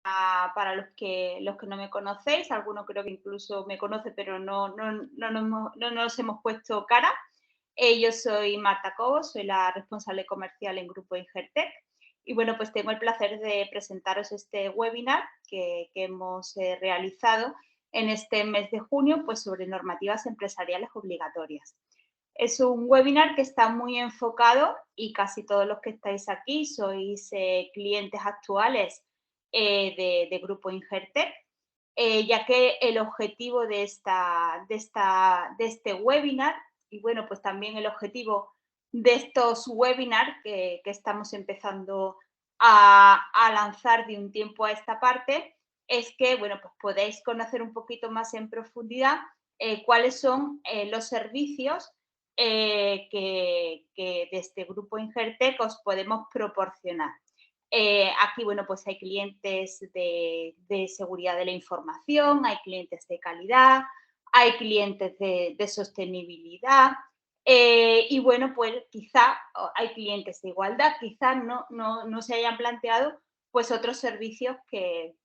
para los que no me conocéis, algunos creo que incluso me conocen, pero no nos hemos puesto cara. Yo soy Marta Cobos, soy la responsable comercial en Grupo Ingertec y bueno, pues tengo el placer de presentaros este webinar que hemos realizado en este mes de junio, pues sobre normativas empresariales obligatorias. Es un webinar que está muy enfocado y casi todos los que estáis aquí sois clientes actuales de Grupo Ingertec, ya que el objetivo de este webinar y bueno, pues también el objetivo de estos webinars que estamos empezando a lanzar de un tiempo a esta parte es que, bueno, pues podéis conocer un poquito más en profundidad cuáles son los servicios que desde Grupo Ingertec os podemos proporcionar. Aquí, bueno, pues hay clientes de seguridad de la información, hay clientes de calidad, hay clientes de sostenibilidad y, bueno, pues quizá hay clientes de igualdad, quizá no se hayan planteado pues otros servicios que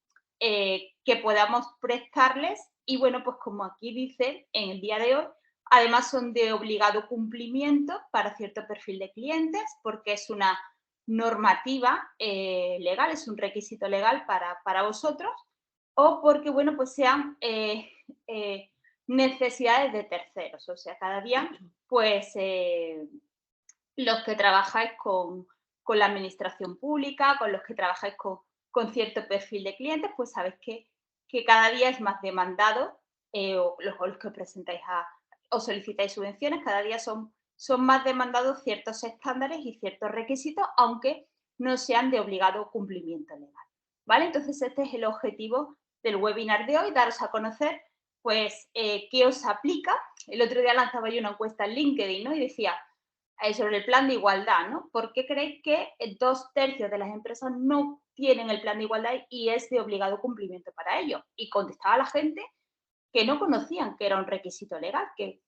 podamos prestarles y, bueno, pues como aquí dice en el día de hoy, además son de obligado cumplimiento para cierto perfil de clientes porque es una normativa legal, es un requisito legal para vosotros, o porque, bueno, pues sean necesidades de terceros. O sea, cada día, pues, los que trabajáis con la administración pública, con los que trabajáis con cierto perfil de clientes, pues sabéis que cada día es más demandado, o los que presentáis o solicitáis subvenciones, cada día son más demandados ciertos estándares y ciertos requisitos, aunque no sean de obligado cumplimiento legal. ¿Vale? Entonces, este es el objetivo del webinar de hoy, daros a conocer pues qué os aplica. El otro día lanzaba yo una encuesta en LinkedIn, ¿no? Y decía, sobre el plan de igualdad, ¿no? ¿Por qué creéis que 2/3 de las empresas no tienen el plan de igualdad y es de obligado cumplimiento para ellos? Y contestaba la gente que no conocían que era un requisito legal, que,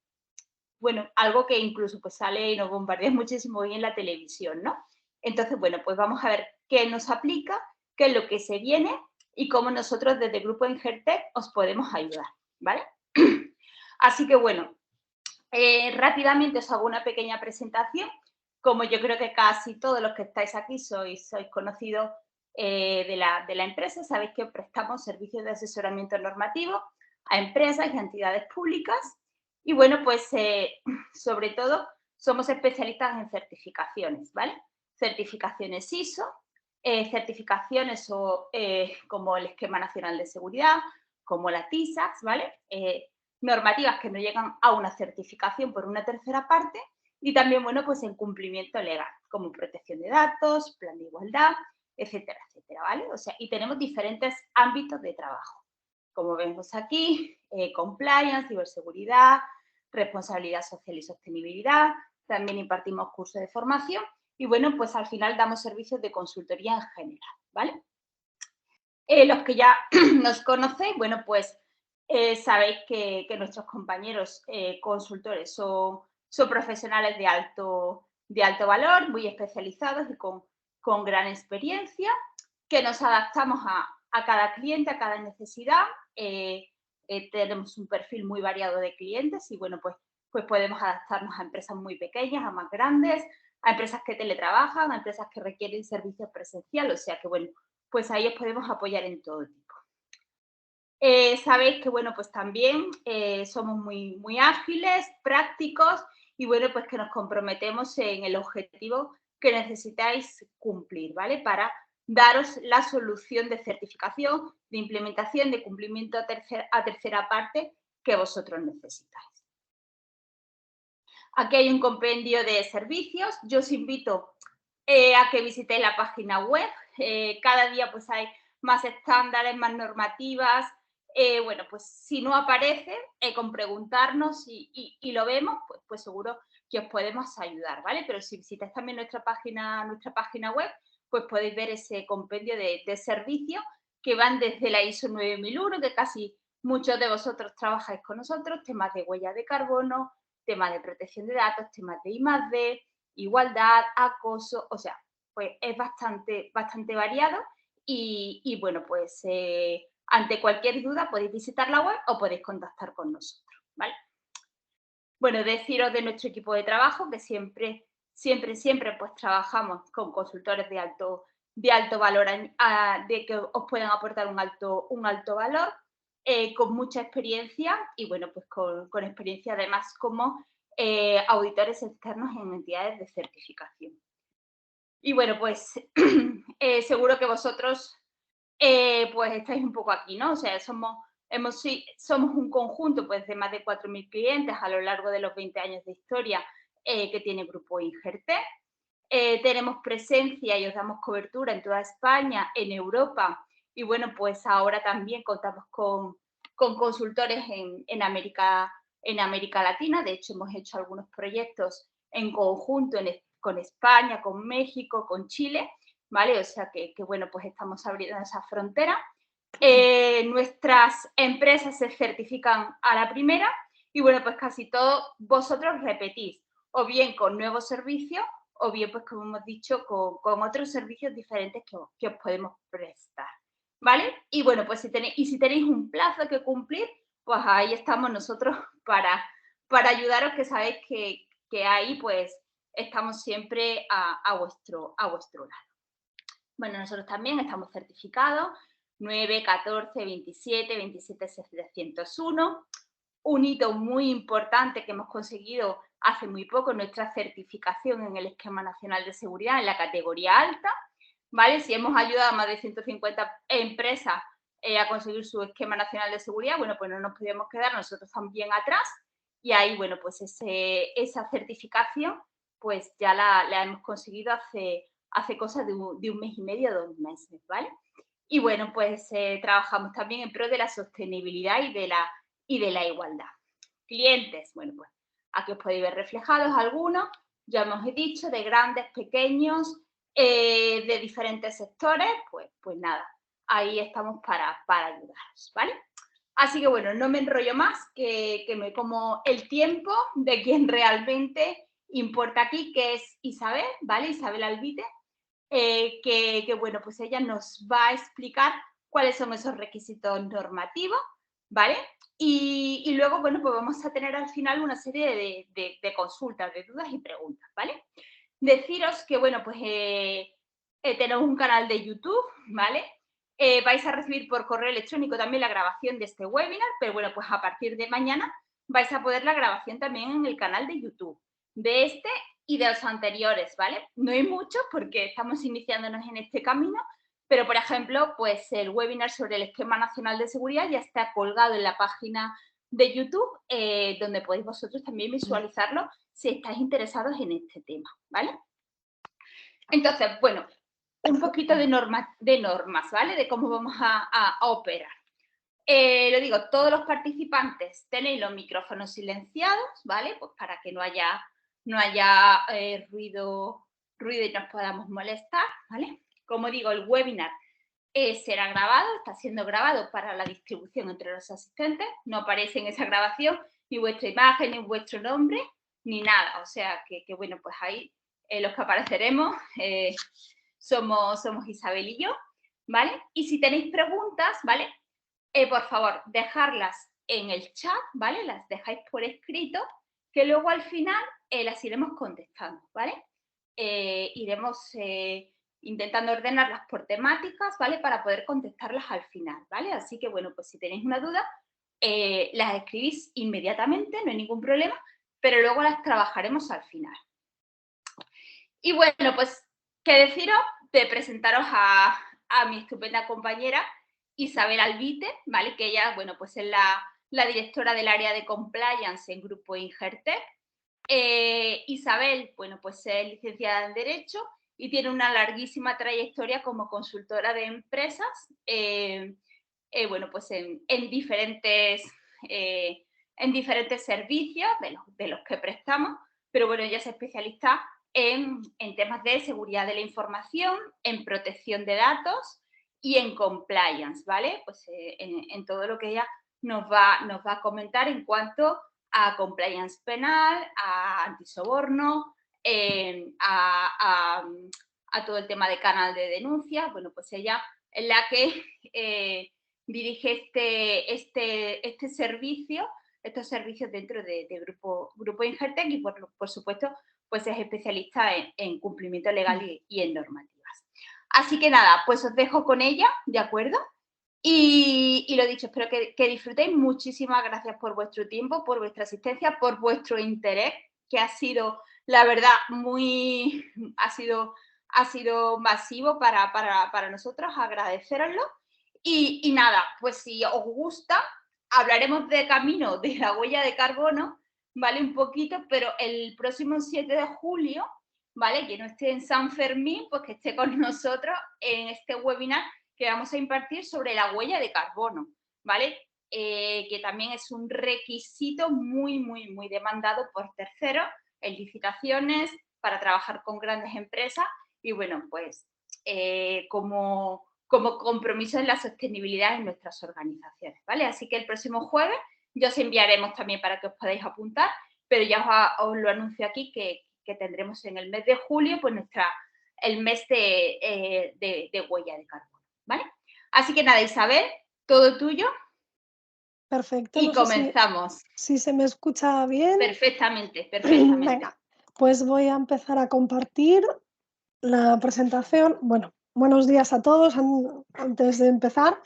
bueno, algo que incluso pues sale y nos bombardea muchísimo hoy en la televisión, ¿no? Entonces, bueno, pues vamos a ver qué nos aplica, qué es lo que se viene y cómo nosotros desde el Grupo Ingertec os podemos ayudar, ¿vale? Así que, bueno, rápidamente os hago una pequeña presentación. Como yo creo que casi todos los que estáis aquí sois conocidos de la empresa, sabéis que prestamos servicios de asesoramiento normativo a empresas y a entidades públicas. Y bueno, pues sobre todo somos especialistas en certificaciones, ¿vale? Certificaciones ISO, certificaciones como el Esquema Nacional de Seguridad, como la TISAX, ¿vale? Normativas que no llegan a una certificación por una tercera parte y también, bueno, pues en cumplimiento legal, como protección de datos, plan de igualdad, etcétera, etcétera, ¿vale? O sea, y tenemos diferentes ámbitos de trabajo. Como vemos aquí, compliance, ciberseguridad, responsabilidad social y sostenibilidad, también impartimos cursos de formación y, bueno, pues al final damos servicios de consultoría en general, ¿vale? Los que ya nos conocéis, bueno, pues sabéis que nuestros compañeros consultores son profesionales de alto valor, muy especializados y con gran experiencia, que nos adaptamos a cada cliente, a cada necesidad. Tenemos un perfil muy variado de clientes y, bueno, pues podemos adaptarnos a empresas muy pequeñas, a más grandes, a empresas que teletrabajan, a empresas que requieren servicios presenciales. O sea que, bueno, pues ahí os podemos apoyar en todo tipo. Sabéis que, bueno, pues también somos muy ágiles, prácticos y, bueno, pues que nos comprometemos en el objetivo que necesitáis cumplir, ¿vale? Para daros la solución de certificación, de implementación, de cumplimiento a tercera parte que vosotros necesitáis. Aquí hay un compendio de servicios. Yo os invito a que visitéis la página web. Cada día pues hay más estándares, más normativas. Bueno, pues si no aparece, con preguntarnos y lo vemos, pues seguro que os podemos ayudar, ¿vale? Pero si visitáis también nuestra página web, pues podéis ver ese compendio de servicios que van desde la ISO 9001, que casi muchos de vosotros trabajáis con nosotros, temas de huella de carbono, temas de protección de datos, temas de I+D, igualdad, acoso, o sea, pues es bastante variado y bueno, pues ante cualquier duda podéis visitar la web o podéis contactar con nosotros, ¿vale? Bueno, deciros de nuestro equipo de trabajo que siempre pues trabajamos con consultores de alto valor, de que os puedan aportar un alto valor, con mucha experiencia y bueno, pues con experiencia además como auditores externos en entidades de certificación. Y bueno, pues seguro que vosotros pues estáis un poco aquí, ¿no? O sea, somos un conjunto pues, de más de 4.000 clientes a lo largo de los 20 años de historia que tiene Grupo Ingerté. Tenemos presencia y os damos cobertura en toda España, en Europa y bueno, pues ahora también contamos con consultores en América Latina. De hecho, hemos hecho algunos proyectos en conjunto con España, con México, con Chile, ¿vale? O sea que bueno, pues estamos abriendo esa frontera. Nuestras empresas se certifican a la primera y bueno, pues casi todos vosotros repetís, o bien con nuevos servicios, o bien, pues como hemos dicho, con otros servicios diferentes que os podemos prestar, ¿vale? Y bueno, pues si tenéis un plazo que cumplir, pues ahí estamos nosotros para ayudaros, que sabéis que ahí pues estamos siempre a vuestro lado. Bueno, nosotros también estamos certificados 9, 14, 27, 27701. Un hito muy importante que hemos conseguido hace muy poco, nuestra certificación en el Esquema Nacional de Seguridad en la categoría alta, ¿vale? Si hemos ayudado a más de 150 empresas a conseguir su Esquema Nacional de Seguridad, bueno, pues no nos podíamos quedar nosotros también atrás y ahí, bueno, pues esa certificación pues ya la hemos conseguido hace cosa de un mes y medio, 2 meses, ¿vale? Y bueno, pues trabajamos también en pro de la sostenibilidad y de la igualdad. Clientes, bueno, pues aquí os podéis ver reflejados algunos, ya hemos dicho, de grandes, pequeños, de diferentes sectores, pues nada, ahí estamos para ayudaros, ¿vale? Así que bueno, no me enrollo más, que me como el tiempo de quien realmente importa aquí, que es Isabel, ¿vale? Isabel Albite, que bueno, pues ella nos va a explicar cuáles son esos requisitos normativos, ¿vale? Y luego, bueno, pues vamos a tener al final una serie de consultas, de dudas y preguntas, ¿vale? Deciros que, bueno, pues tenemos un canal de YouTube, ¿vale? Vais a recibir por correo electrónico también la grabación de este webinar, pero bueno, pues a partir de mañana vais a poder la grabación también en el canal de YouTube, de este y de los anteriores, ¿vale? No hay muchos porque estamos iniciándonos en este camino, pero por ejemplo, pues el webinar sobre el Esquema Nacional de Seguridad ya está colgado en la página de YouTube, donde podéis vosotros también visualizarlo si estáis interesados en este tema, ¿vale? Entonces, bueno, un poquito de normas, ¿vale? De cómo vamos a operar. Lo digo, todos los participantes tenéis los micrófonos silenciados, ¿vale? Pues para que no haya ruido y nos podamos molestar, ¿vale? Como digo, el webinar será grabado, está siendo grabado para la distribución entre los asistentes, no aparece en esa grabación ni vuestra imagen, ni vuestro nombre, ni nada. O sea que bueno, pues ahí los que apareceremos somos Isabel y yo, ¿vale? Y si tenéis preguntas, ¿vale? Por favor, dejarlas en el chat, ¿vale? Las dejáis por escrito, que luego al final las iremos contestando, ¿vale? Iremos intentando ordenarlas por temáticas, ¿vale? Para poder contestarlas al final, ¿vale? Así que, bueno, pues si tenéis una duda, las escribís inmediatamente, no hay ningún problema, pero luego las trabajaremos al final. Y bueno, pues, ¿qué deciros? De presentaros a mi estupenda compañera Isabel Albite, ¿vale? Que ella, bueno, pues es la directora del área de compliance en Grupo Ingerté. Isabel, bueno, pues es licenciada en Derecho y tiene una larguísima trayectoria como consultora de empresas, bueno, pues en diferentes servicios de los que prestamos, pero bueno, ella es especialista en temas de seguridad de la información, en protección de datos y en compliance, ¿vale? Pues en todo lo que ella nos va a comentar en cuanto a compliance penal, a antisoborno, a todo el tema de canal de denuncia. Bueno, pues ella en la que dirige este servicio, estos servicios dentro de Grupo Ingertec y, por supuesto, pues es especialista en cumplimiento legal y en normativas. Así que nada, pues os dejo con ella, ¿de acuerdo? Y lo dicho, espero que disfrutéis. Muchísimas gracias por vuestro tiempo, por vuestra asistencia, por vuestro interés, que ha sido, la verdad, ha sido masivo para nosotros, agradeceroslo. Y nada, pues si os gusta, hablaremos de camino de la huella de carbono, ¿vale? Un poquito, pero el próximo 7 de julio, ¿vale? Que no esté en San Fermín, pues que esté con nosotros en este webinar que vamos a impartir sobre la huella de carbono, ¿vale? Que también es un requisito muy, muy, muy demandado por terceros en licitaciones para trabajar con grandes empresas y, bueno, pues como compromiso en la sostenibilidad en nuestras organizaciones, ¿vale? Así que el próximo jueves ya os enviaremos también para que os podáis apuntar, pero ya os lo anuncio aquí que tendremos en el mes de julio pues el mes de huella de carbono, ¿vale? Así que nada, Isabel, todo tuyo. Perfecto, Y no sé comenzamos. si se me escucha bien. Perfectamente, perfectamente. Venga, pues voy a empezar a compartir la presentación. Bueno, buenos días a todos. Antes de empezar,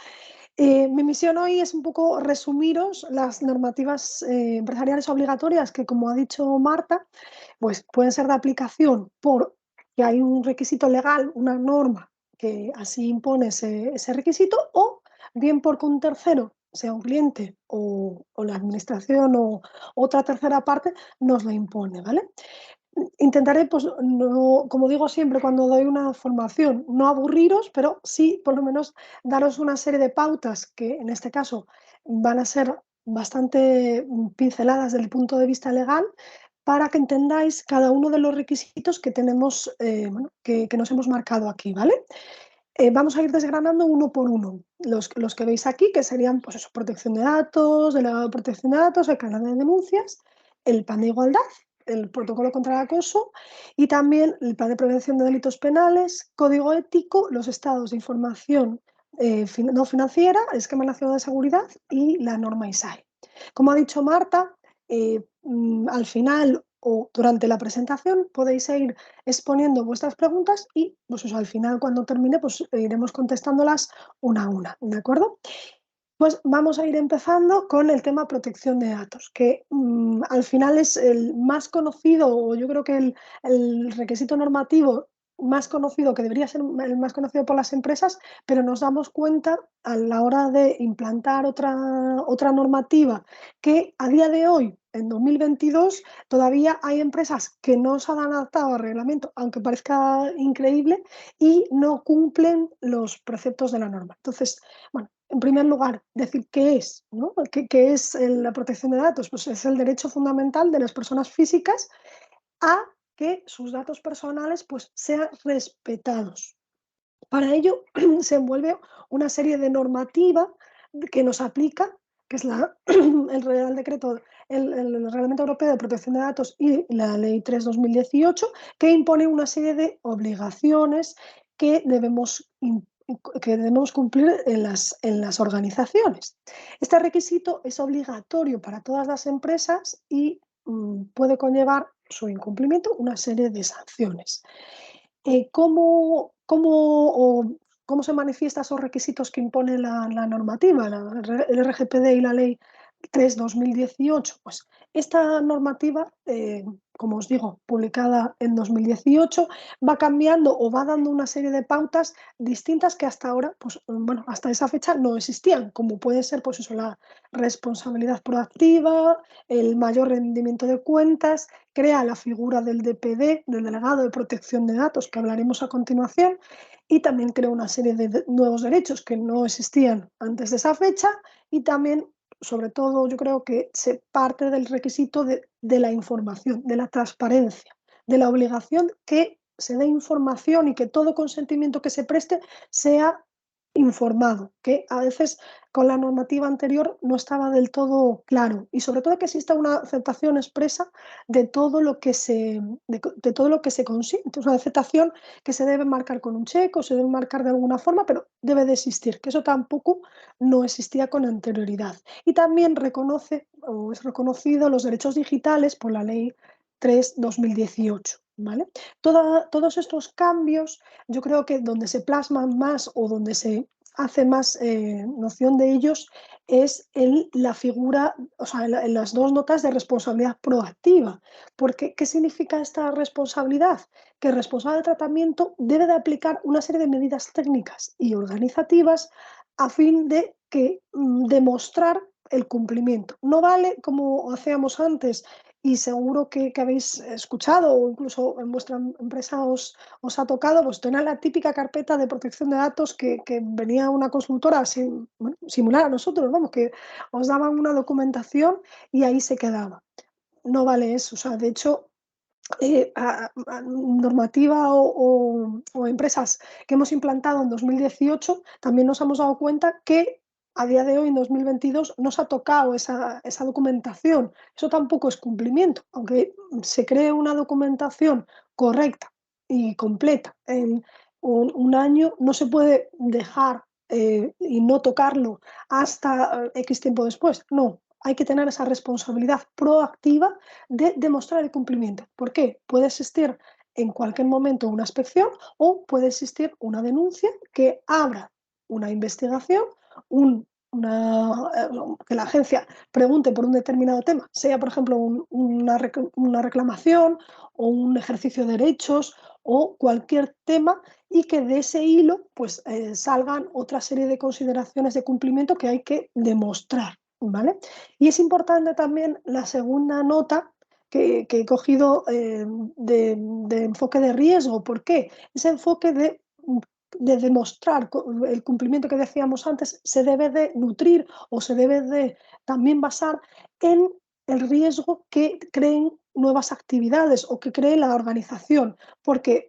mi misión hoy es un poco resumiros las normativas empresariales obligatorias que, como ha dicho Marta, pues pueden ser de aplicación porque hay un requisito legal, una norma que así impone ese requisito, o bien porque un tercero, sea un cliente o la administración o otra tercera parte, nos lo impone, ¿vale? Intentaré, pues, no, como digo siempre cuando doy una formación, no aburriros, pero sí, por lo menos, daros una serie de pautas que, en este caso, van a ser bastante pinceladas desde el punto de vista legal, para que entendáis cada uno de los requisitos que tenemos, que nos hemos marcado aquí, ¿vale? Vamos a ir desgranando uno por uno. Los que veis aquí, que serían, pues eso, protección de datos, delegado de protección de datos, el canal de denuncias, el plan de igualdad, el protocolo contra el acoso y también el plan de prevención de delitos penales, código ético, los estados de información no financiera, el esquema nacional de seguridad y la norma ISAE. Como ha dicho Marta, al final o durante la presentación podéis ir exponiendo vuestras preguntas y, pues eso, al final, cuando termine, pues iremos contestándolas una a una, ¿de acuerdo? Pues vamos a ir empezando con el tema protección de datos, que al final es el más conocido, o yo creo que el requisito normativo más conocido, que debería ser el más conocido por las empresas, pero nos damos cuenta a la hora de implantar otra normativa que a día de hoy, en 2022, todavía hay empresas que no se han adaptado al reglamento, aunque parezca increíble, y no cumplen los preceptos de la norma. Entonces, bueno, en primer lugar, decir qué es, ¿no? ¿Qué es la protección de datos? Pues es el derecho fundamental de las personas físicas a que sus datos personales pues, sean respetados. Para ello se envuelve una serie de normativa que nos aplica, que es el Real Decreto, el Reglamento Europeo de Protección de Datos y la Ley 3/2018, que impone una serie de obligaciones que debemos cumplir en las organizaciones. Este requisito es obligatorio para todas las empresas y puede conllevar su incumplimiento una serie de sanciones. ¿Cómo se manifiestan esos requisitos que impone la normativa, el RGPD y la Ley 3/2018? Pues esta normativa, como os digo, publicada en 2018, va cambiando o va dando una serie de pautas distintas que hasta ahora, pues, bueno, hasta esa fecha no existían, como puede ser, pues eso, la responsabilidad proactiva, el mayor rendimiento de cuentas, crea la figura del DPD, del delegado de protección de datos, que hablaremos a continuación, y también crea una serie de nuevos derechos que no existían antes de esa fecha, y también, sobre todo, yo creo que se parte del requisito de la información, de la transparencia, de la obligación que se dé información y que todo consentimiento que se preste sea informado, que a veces con la normativa anterior no estaba del todo claro, y sobre todo que exista una aceptación expresa de todo lo que de todo lo que se consiente, una aceptación que se debe marcar con un cheque o se debe marcar de alguna forma, pero debe de existir, que eso tampoco no existía con anterioridad. Y también reconoce o es reconocido los derechos digitales por la Ley 3/2018, ¿vale? Todos estos cambios, yo creo que donde se plasman más o donde se hace más noción de ellos es en la figura, o sea, en las dos notas de responsabilidad proactiva. Porque, ¿qué significa esta responsabilidad? Que el responsable de tratamiento debe de aplicar una serie de medidas técnicas y organizativas a fin de demostrar el cumplimiento. No vale como hacíamos antes, y seguro que habéis escuchado o incluso en vuestra empresa os ha tocado, pues tener la típica carpeta de protección de datos que venía una consultora bueno, similar a nosotros, vamos, que os daban una documentación y ahí se quedaba. No vale eso, o sea, de hecho, normativa o empresas que hemos implantado en 2018, también nos hemos dado cuenta que a día de hoy, en 2022, no se ha tocado esa documentación. Eso tampoco es cumplimiento. Aunque se cree una documentación correcta y completa en un año, no se puede dejar y no tocarlo hasta X tiempo después. No, hay que tener esa responsabilidad proactiva de demostrar el cumplimiento. ¿Por qué? Puede existir en cualquier momento una inspección o puede existir una denuncia que abra una investigación, que la agencia pregunte por un determinado tema, sea por ejemplo una reclamación o un ejercicio de derechos o cualquier tema, y que de ese hilo pues salgan otra serie de consideraciones de cumplimiento que hay que demostrar, ¿vale? Y es importante también la segunda nota que he cogido de enfoque de riesgo. ¿Por qué? Ese enfoque de demostrar el cumplimiento que decíamos antes se debe de nutrir o se debe de también basar en el riesgo que creen nuevas actividades o que cree la organización, porque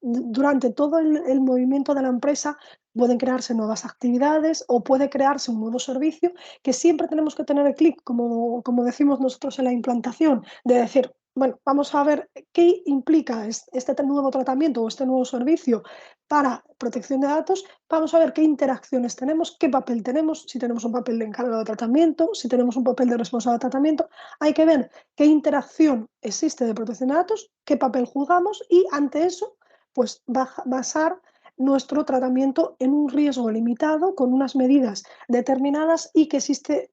durante todo el movimiento de la empresa pueden crearse nuevas actividades o puede crearse un nuevo servicio, que siempre tenemos que tener el clic, como decimos nosotros en la implantación, de decir, bueno, vamos a ver qué implica este nuevo tratamiento o este nuevo servicio para protección de datos, vamos a ver qué interacciones tenemos, qué papel tenemos, si tenemos un papel de encargado de tratamiento, si tenemos un papel de responsable de tratamiento, hay que ver qué interacción existe de protección de datos, qué papel jugamos y ante eso, pues basar nuestro tratamiento en un riesgo limitado con unas medidas determinadas y que existe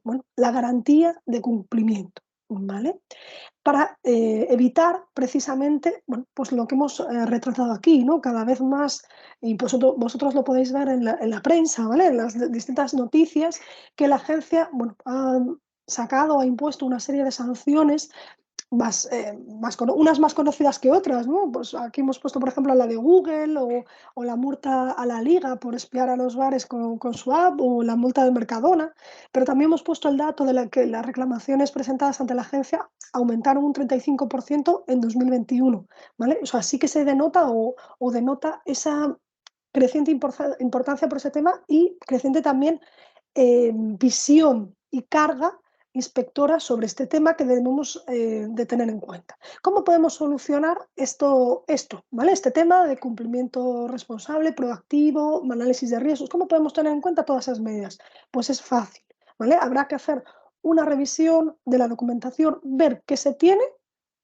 bueno, la garantía de cumplimiento, ¿vale? Para evitar precisamente, bueno, pues lo que hemos retratado aquí, ¿no? Cada vez más, y vosotros lo podéis ver en la prensa, ¿vale? En las distintas noticias, que la agencia, bueno, ha sacado, ha impuesto una serie de sanciones unas más conocidas que otras, ¿no? Pues aquí hemos puesto, por ejemplo, la de Google o la multa a la Liga por espiar a los bares con su app o la multa de Mercadona, pero también hemos puesto el dato de que las reclamaciones presentadas ante la agencia aumentaron un 35% en 2021, ¿vale? O sea, sí que se denota o denota esa creciente importancia por ese tema y creciente también visión y carga inspectora sobre este tema que debemos de tener en cuenta. ¿Cómo podemos solucionar esto, ¿vale? Este tema de cumplimiento responsable, proactivo, análisis de riesgos? ¿Cómo podemos tener en cuenta todas esas medidas? Pues es fácil, ¿vale? Habrá que hacer una revisión de la documentación, ver qué se tiene,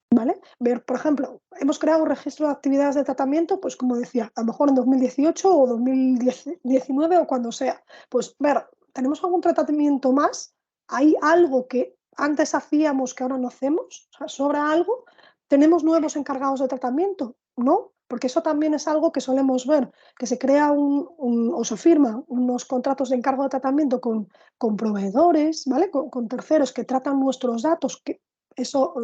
¿vale? Ver, por ejemplo, hemos creado un registro de actividades de tratamiento, pues como decía, a lo mejor en 2018 o 2019 o cuando sea, pues ver, ¿tenemos algún tratamiento más? ¿Hay algo que antes hacíamos que ahora no hacemos? O sea, ¿sobra algo? ¿Tenemos nuevos encargados de tratamiento? ¿No? Porque eso también es algo que solemos ver, que se crea o se firman unos contratos de encargo de tratamiento con proveedores, ¿vale? Con terceros que tratan nuestros datos, que eso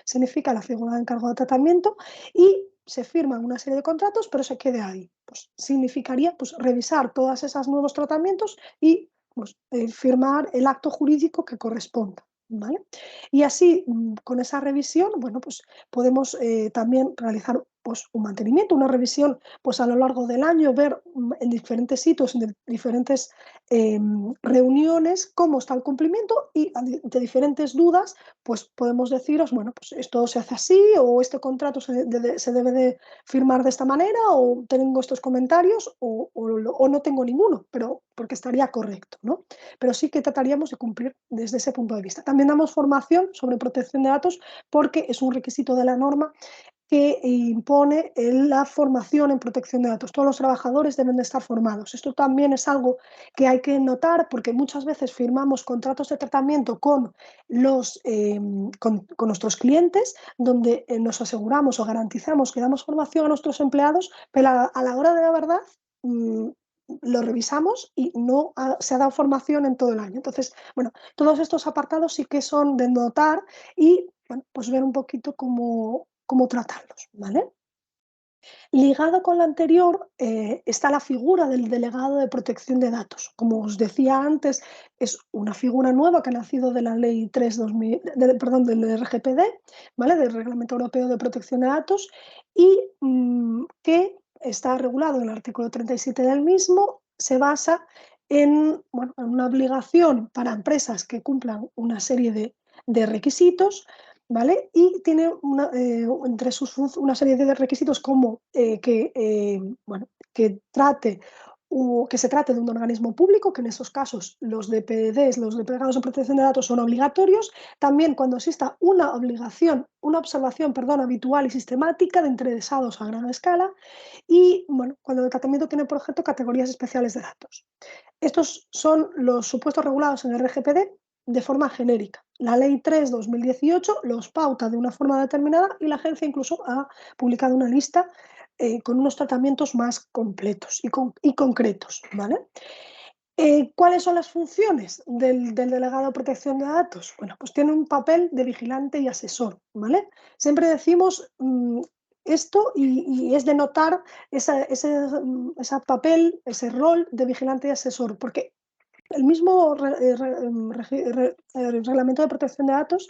significa la figura de encargo de tratamiento, y se firman una serie de contratos, pero se quede ahí. Pues significaría pues, revisar todos esos nuevos tratamientos y pues, firmar el acto jurídico que corresponda, ¿vale? Y así, con esa revisión, bueno, pues podemos también realizar pues, un mantenimiento, una revisión, pues, a lo largo del año, ver en diferentes sitios, en diferentes reuniones, cómo está el cumplimiento y ante diferentes dudas, pues podemos deciros, bueno, pues esto se hace así o este contrato se debe de firmar de esta manera o tengo estos comentarios o no tengo ninguno, pero porque estaría correcto, ¿no? Pero sí que trataríamos de cumplir desde ese punto de vista. También damos formación sobre protección de datos porque es un requisito de la norma que impone la formación en protección de datos. Todos los trabajadores deben de estar formados. Esto también es algo que hay que notar porque muchas veces firmamos contratos de tratamiento con nuestros clientes donde nos aseguramos o garantizamos que damos formación a nuestros empleados, pero a la hora de la verdad lo revisamos y no se ha dado formación en todo el año. Entonces, bueno, todos estos apartados sí que son de notar y bueno, pues ver un poquito cómo tratarlos, ¿vale? Ligado con lo anterior está la figura del delegado de protección de datos. Como os decía antes, es una figura nueva que ha nacido de la Ley 3 perdón, del RGPD, ¿vale? Del Reglamento Europeo de Protección de Datos, y que está regulado en el artículo 37 del mismo, se basa bueno, en una obligación para empresas que cumplan una serie de requisitos, ¿vale? Y tiene entre una serie de requisitos como bueno, que se trate de un organismo público, que en esos casos los DPDs, los delegados de protección de datos, son obligatorios. También cuando exista una observación, perdón, habitual y sistemática de interesados a gran escala y, bueno, cuando el tratamiento tiene por objeto categorías especiales de datos. Estos son los supuestos regulados en el RGPD de forma genérica. La Ley 3/2018 los pauta de una forma determinada y la agencia incluso ha publicado una lista con unos tratamientos más completos y concretos, ¿vale? ¿Cuáles son las funciones del delegado de protección de datos? Bueno, pues tiene un papel de vigilante y asesor, ¿vale? Siempre decimos esto y es de notar ese papel, ese rol de vigilante y asesor, porque el mismo reglamento de protección de datos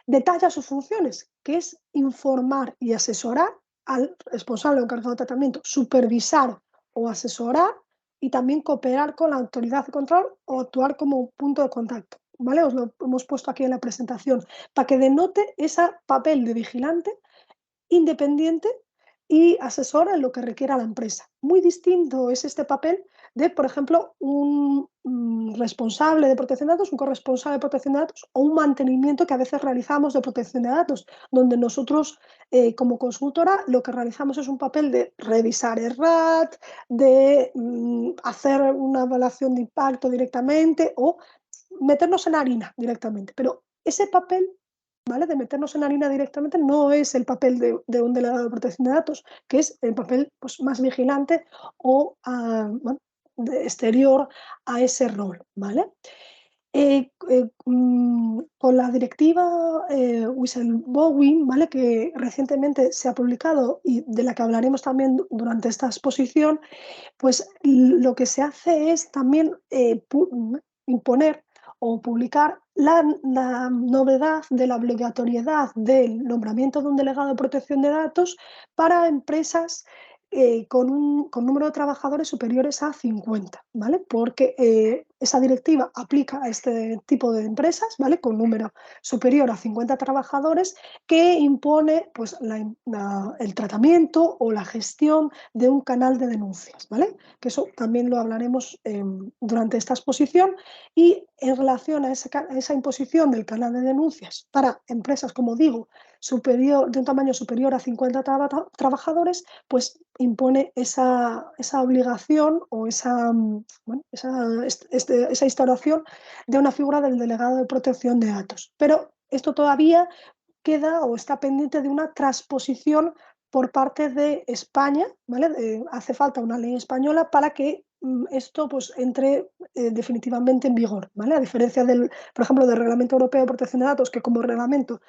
detalla sus funciones, que es informar y asesorar al responsable o encargado de tratamiento, supervisar o asesorar y también cooperar con la autoridad de control o actuar como punto de contacto. ¿Vale? Os lo hemos puesto aquí en la presentación para que denote ese papel de vigilante independiente y asesora en lo que requiera la empresa. Muy distinto es este papel de, por ejemplo, un responsable de protección de datos, un corresponsable de protección de datos o un mantenimiento que a veces realizamos de protección de datos, donde nosotros como consultora lo que realizamos es un papel de revisar el RAT, de hacer una evaluación de impacto directamente o meternos en harina directamente. Pero ese papel, ¿vale?, de meternos en harina directamente no es el papel de un delegado de protección de datos, que es el papel pues, más vigilante o bueno, exterior a ese rol, ¿vale? Con la directiva whistleblowing, ¿vale?, que recientemente se ha publicado y de la que hablaremos también durante esta exposición, pues lo que se hace es también imponer o publicar la novedad de la obligatoriedad del nombramiento de un delegado de protección de datos para empresas con número de trabajadores superiores a 50, ¿vale? Porque esa directiva aplica a este tipo de empresas, ¿vale?, con número superior a 50 trabajadores, que impone pues, el tratamiento o la gestión de un canal de denuncias, ¿vale? Que eso también lo hablaremos durante esta exposición. Y en relación a esa imposición del canal de denuncias para empresas, como digo, de un tamaño superior a 50 trabajadores, pues impone esa obligación o bueno, esa instauración de una figura del delegado de protección de datos. Pero esto todavía queda o está pendiente de una transposición por parte de España, ¿vale? Hace falta una ley española para que esto pues, entre definitivamente en vigor, ¿vale? A diferencia por ejemplo, del Reglamento Europeo de Protección de Datos, que como reglamento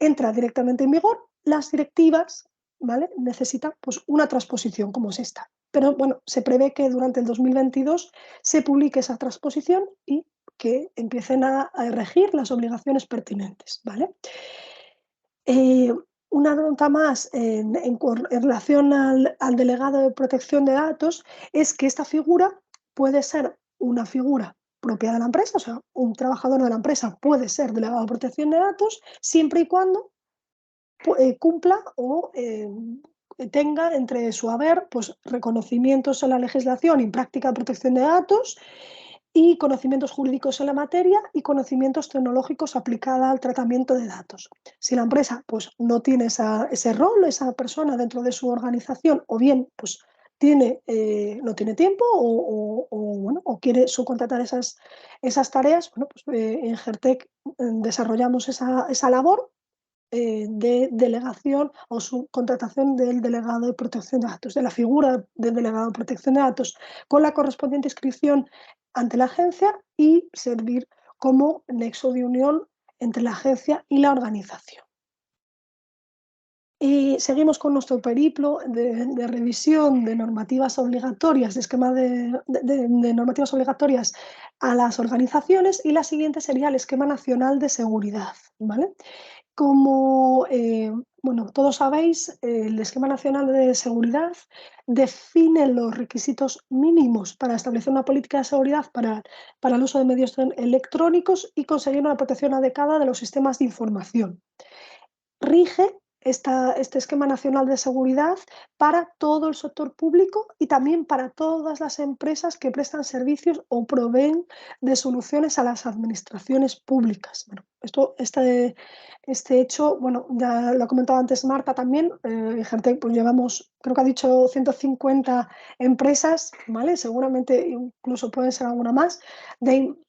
entra directamente en vigor, las directivas, ¿vale?, necesitan pues, una transposición como es esta. Pero bueno, se prevé que durante el 2022 se publique esa transposición y que empiecen a regir las obligaciones pertinentes, ¿vale? una nota más en relación al delegado de protección de datos es que esta figura puede ser una figura propia de la empresa, o sea, un trabajador de la empresa puede ser delegado de protección de datos siempre y cuando cumpla o tenga entre su haber pues, reconocimientos en la legislación y práctica de protección de datos y conocimientos jurídicos en la materia y conocimientos tecnológicos aplicada al tratamiento de datos. Si la empresa pues, no tiene ese rol, esa persona dentro de su organización, o bien pues, no tiene tiempo bueno, o quiere subcontratar esas tareas, bueno, pues, en GERTEC desarrollamos esa labor de delegación o subcontratación del delegado de protección de datos, de la figura del delegado de protección de datos, con la correspondiente inscripción ante la agencia y servir como nexo de unión entre la agencia y la organización. Y seguimos con nuestro periplo de revisión de normativas obligatorias, de esquema de normativas obligatorias a las organizaciones, y la siguiente sería el esquema nacional de seguridad, ¿vale? Como bueno, todos sabéis, el Esquema Nacional de Seguridad define los requisitos mínimos para establecer una política de seguridad para el uso de medios electrónicos y conseguir una protección adecuada de los sistemas de información. Rige este Esquema Nacional de Seguridad para todo el sector público y también para todas las empresas que prestan servicios o proveen de soluciones a las administraciones públicas. Bueno, este hecho, bueno, ya lo ha comentado antes Marta también, en GERTEC pues llevamos, creo que ha dicho 150 empresas, ¿vale? Seguramente incluso pueden ser alguna más,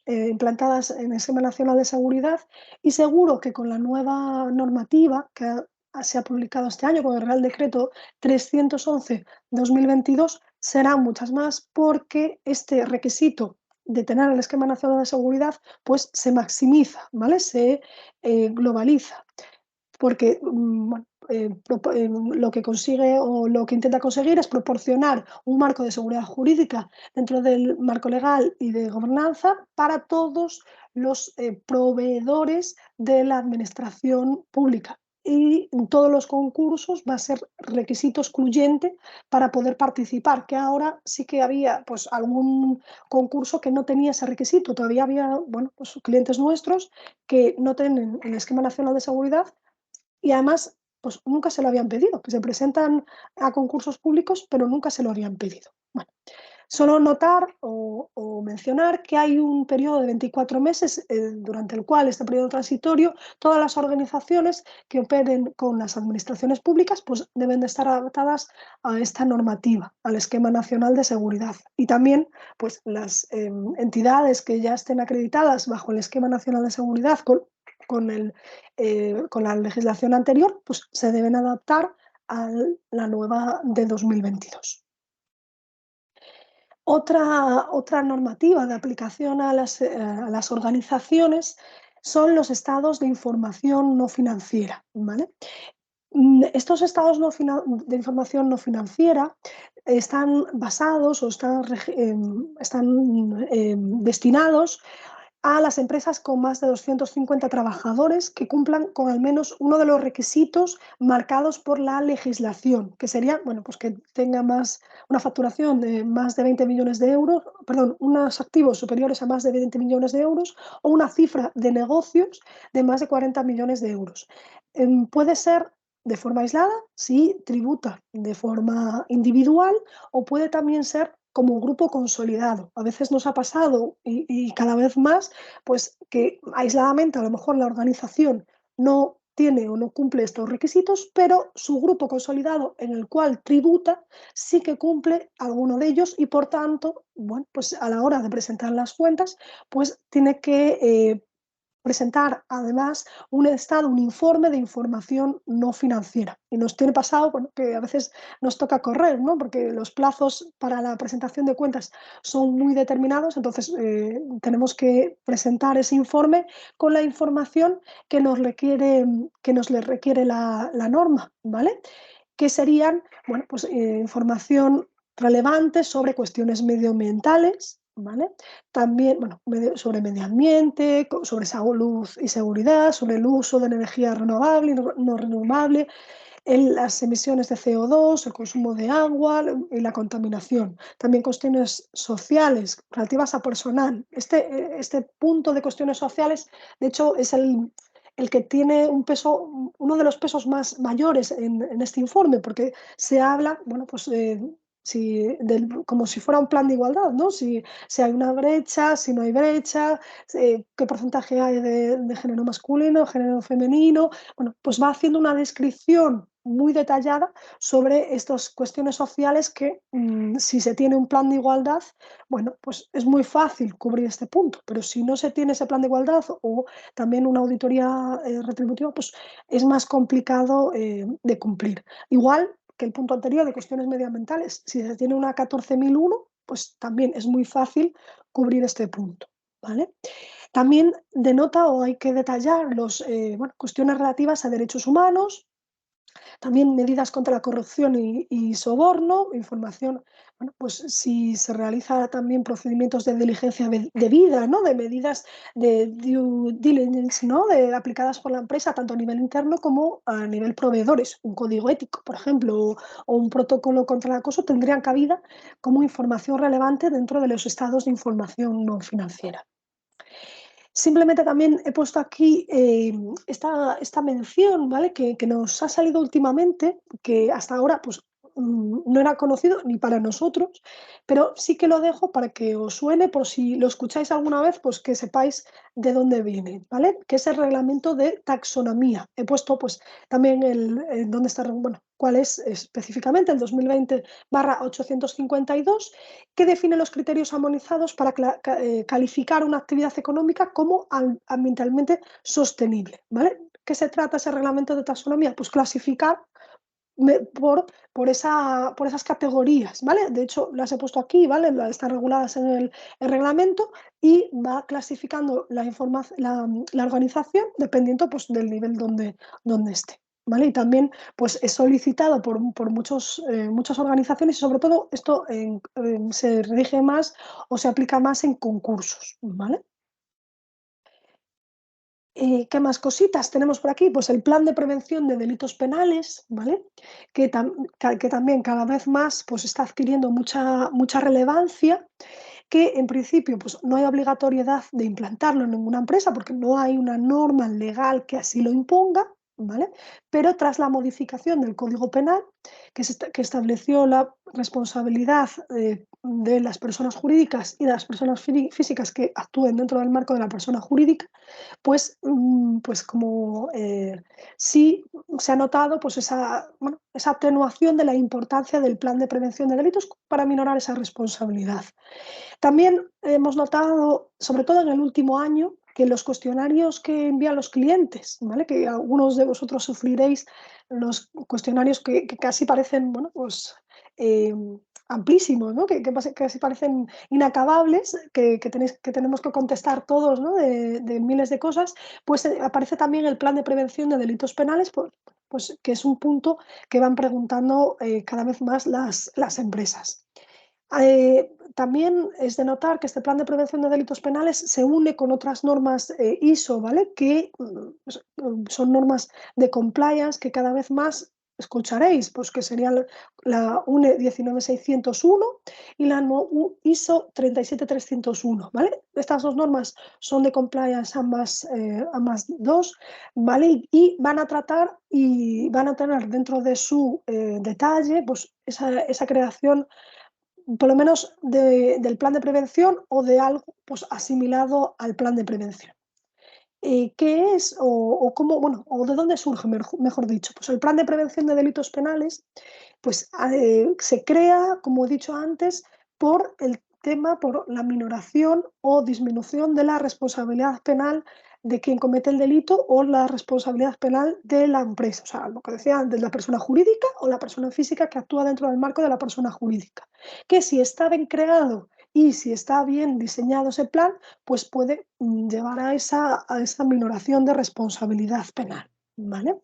implantadas en el Esquema Nacional de Seguridad, y seguro que con la nueva normativa que se ha publicado este año con el Real Decreto 311/2022 serán muchas más, porque este requisito de tener el Esquema Nacional de Seguridad pues se maximiza, ¿vale? Se globaliza, porque bueno, lo que consigue o lo que intenta conseguir es proporcionar un marco de seguridad jurídica dentro del marco legal y de gobernanza para todos los proveedores de la administración pública. Y en todos los concursos va a ser requisito excluyente para poder participar, que ahora sí que había pues, algún concurso que no tenía ese requisito. Todavía había bueno, pues, clientes nuestros que no tienen el Esquema Nacional de Seguridad y además pues nunca se lo habían pedido, que se presentan a concursos públicos pero nunca se lo habían pedido. Bueno, solo notar o mencionar que hay un periodo de 24 meses durante el cual este periodo transitorio todas las organizaciones que operen con las administraciones públicas pues deben de estar adaptadas a esta normativa, al Esquema Nacional de Seguridad, y también pues las entidades que ya estén acreditadas bajo el Esquema Nacional de Seguridad con la legislación anterior, pues se deben adaptar a la nueva de 2022. Otra normativa de aplicación a las organizaciones son los estados de información no financiera, ¿vale? Estos estados de información no financiera están basados o están destinados a las empresas con más de 250 trabajadores que cumplan con al menos uno de los requisitos marcados por la legislación, que sería, bueno, pues que tenga una facturación de más de 20 millones de euros, perdón, unos activos superiores a más de 20 millones de euros o una cifra de negocios de más de 40 millones de euros. Puede ser de forma aislada, si tributa de forma individual, o puede también ser como un grupo consolidado. A veces nos ha pasado y cada vez más, pues que aisladamente a lo mejor la organización no tiene o no cumple estos requisitos, pero su grupo consolidado en el cual tributa sí que cumple alguno de ellos, y por tanto, bueno, pues a la hora de presentar las cuentas, pues tiene que presentar además un informe de información no financiera. Y nos tiene pasado, bueno, que a veces nos toca correr, ¿no? Porque los plazos para la presentación de cuentas son muy determinados, entonces tenemos que presentar ese informe con la información que nos le requiere la norma, ¿vale? Que serían, bueno, pues, información relevante sobre cuestiones medioambientales, ¿vale? También, bueno, sobre medio ambiente, sobre salud y seguridad, sobre el uso de energía renovable y no renovable, las emisiones de CO2, el consumo de agua y la contaminación. También cuestiones sociales relativas a personal. Este punto de cuestiones sociales, de hecho, es el que tiene un peso, uno de los pesos más mayores en este informe, porque se habla, bueno, pues como si fuera un plan de igualdad, ¿no? Si hay una brecha, si no hay brecha, qué porcentaje hay de género masculino, género femenino. Bueno, pues va haciendo una descripción muy detallada sobre estas cuestiones sociales que si se tiene un plan de igualdad, bueno, pues es muy fácil cubrir este punto, pero si no se tiene ese plan de igualdad o también una auditoría retributiva, pues es más complicado de cumplir. Igual que el punto anterior de cuestiones medioambientales, si se tiene una 14.001, pues también es muy fácil cubrir este punto, ¿vale? También denota o hay que detallar cuestiones relativas a derechos humanos, también medidas contra la corrupción y soborno, información, bueno, pues si se realiza también procedimientos de diligencia debida, ¿no? De medidas de due diligence, ¿no? Aplicadas por la empresa tanto a nivel interno como a nivel proveedores. Un código ético, por ejemplo, o un protocolo contra el acoso tendrían cabida como información relevante dentro de los estados de información no financiera. Simplemente también he puesto aquí esta mención, ¿vale? Que nos ha salido últimamente, que hasta ahora pues, no era conocido ni para nosotros, pero sí que lo dejo para que os suene, por si lo escucháis alguna vez, pues que sepáis de dónde viene, ¿vale? Que es el reglamento de taxonomía. He puesto pues también dónde está, bueno, cuál es específicamente el 2020/852, que define los criterios armonizados para calificar una actividad económica como ambientalmente sostenible, ¿vale? ¿Qué se trata ese reglamento de taxonomía? Pues clasificar por esas categorías, ¿vale? De hecho, las he puesto aquí, ¿vale? Están reguladas en el reglamento y va clasificando la organización dependiendo pues, del nivel donde esté. ¿Vale? Y también pues, es solicitado por muchas organizaciones y sobre todo esto se rige más o se aplica más en concursos. ¿Vale? ¿Qué más cositas tenemos por aquí? Pues el plan de prevención de delitos penales, ¿vale? Que también cada vez más pues, está adquiriendo mucha relevancia, que en principio pues, no hay obligatoriedad de implantarlo en ninguna empresa porque no hay una norma legal que así lo imponga, ¿vale? Pero tras la modificación del Código Penal, que estableció la responsabilidad de las personas jurídicas y de las personas físicas que actúen dentro del marco de la persona jurídica, pues como sí se ha notado pues esa atenuación de la importancia del plan de prevención de delitos para minorar esa responsabilidad. También hemos notado, sobre todo en el último año, que los cuestionarios que envían los clientes, ¿vale? Que algunos de vosotros sufriréis los cuestionarios que casi parecen, bueno, pues amplísimos, ¿no? Que casi parecen inacabables, que tenemos que contestar todos, ¿no? De miles de cosas, pues aparece también el plan de prevención de delitos penales, pues, que es un punto que van preguntando cada vez más las empresas. También es de notar que este plan de prevención de delitos penales se une con otras normas ISO, ¿vale? Que son normas de compliance que cada vez más escucharéis, pues que sería la UNE 19601 y la ISO 37301, ¿vale? Estas dos normas son de compliance ambas dos, ¿vale? Y van a tratar y van a tener dentro de su detalle pues esa creación por lo menos del plan de prevención o de algo pues, asimilado al plan de prevención. ¿Qué es o cómo, bueno, o de dónde surge, mejor dicho? Pues el plan de prevención de delitos penales pues, se crea, como he dicho antes, por la minoración o disminución de la responsabilidad penal de quien comete el delito o la responsabilidad penal de la empresa. O sea, lo que decía antes, la persona jurídica o la persona física que actúa dentro del marco de la persona jurídica. Que si está bien creado y si está bien diseñado ese plan, pues puede llevar a esa minoración de responsabilidad penal. ¿Vale?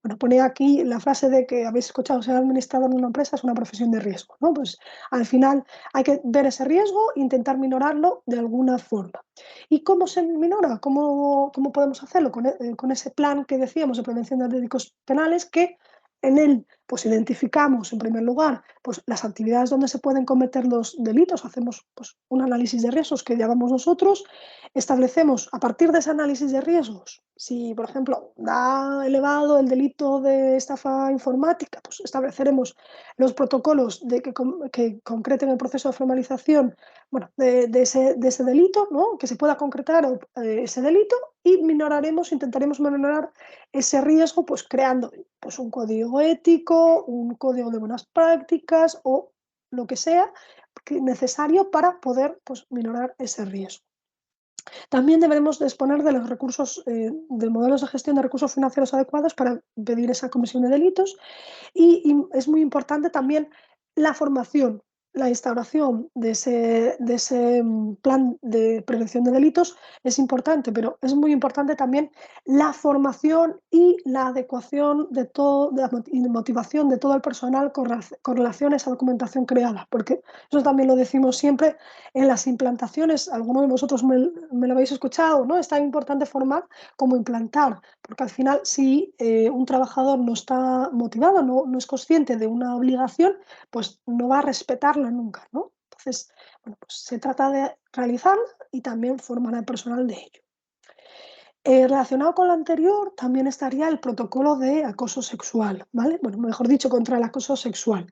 bueno, pone aquí la frase de que habéis escuchado, ser administrador de una empresa es una profesión de riesgo, ¿no? Pues al final hay que ver ese riesgo e intentar minorarlo de alguna forma. ¿Y cómo se minora? ¿Cómo podemos hacerlo? Con ese plan que decíamos de prevención de delitos penales, que en él pues identificamos en primer lugar pues, las actividades donde se pueden cometer los delitos, hacemos pues, un análisis de riesgos que llamamos nosotros, establecemos a partir de ese análisis de riesgos, si por ejemplo da elevado el delito de estafa informática, pues estableceremos los protocolos que concreten el proceso de formalización, bueno, de ese delito, ¿no? Que se pueda concretar ese delito, y intentaremos minorar ese riesgo pues creando pues, un código ético, un código de buenas prácticas o lo que sea necesario para poder pues, minorar ese riesgo. También deberemos disponer de los recursos, de modelos de gestión de recursos financieros adecuados para pedir esa comisión de delitos, y es muy importante también la formación, la instauración de ese plan de prevención de delitos es importante, pero es muy importante también la formación y la adecuación y motivación de todo el personal con relación a esa documentación creada, porque eso también lo decimos siempre en las implantaciones, algunos de vosotros me lo habéis escuchado, ¿no? Es tan importante formar como implantar, porque al final si un trabajador no está motivado, no es consciente de una obligación, pues no va a respetarla nunca, ¿no? Entonces, bueno, pues se trata de realizarla y también formar al personal de ello. Relacionado con lo anterior, también estaría el protocolo de acoso sexual, ¿vale? Bueno, mejor dicho, contra el acoso sexual.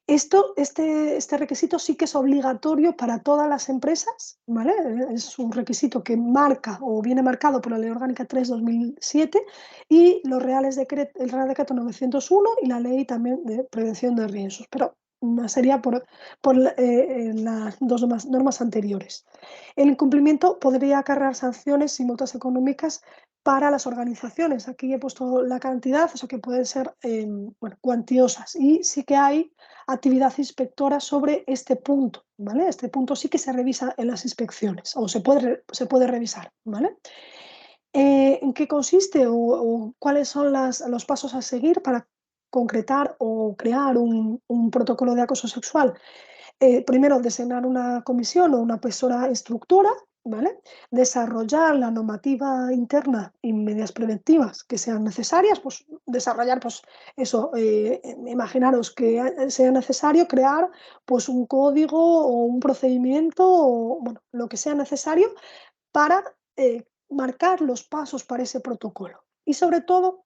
Este requisito sí que es obligatorio para todas las empresas, ¿vale? Es un requisito que marca o viene marcado por la Ley Orgánica 3/2007 y el Real Decreto 901 y la Ley también de Prevención de Riesgos, pero sería por las dos normas anteriores. El incumplimiento podría acarrear sanciones y multas económicas para las organizaciones. Aquí he puesto la cantidad, eso que pueden ser bueno, cuantiosas, y sí que hay actividad inspectora sobre este punto, ¿vale? Este punto sí que se revisa en las inspecciones o se puede revisar, ¿vale? ¿En qué consiste o cuáles son los pasos a seguir para concretar o crear un protocolo de acoso sexual? Primero, designar una comisión o una persona instructora, ¿vale? Desarrollar la normativa interna y medidas preventivas que sean necesarias, pues desarrollar, pues eso, imaginaros que sea necesario crear pues un código o un procedimiento o bueno, lo que sea necesario para marcar los pasos para ese protocolo. Y sobre todo,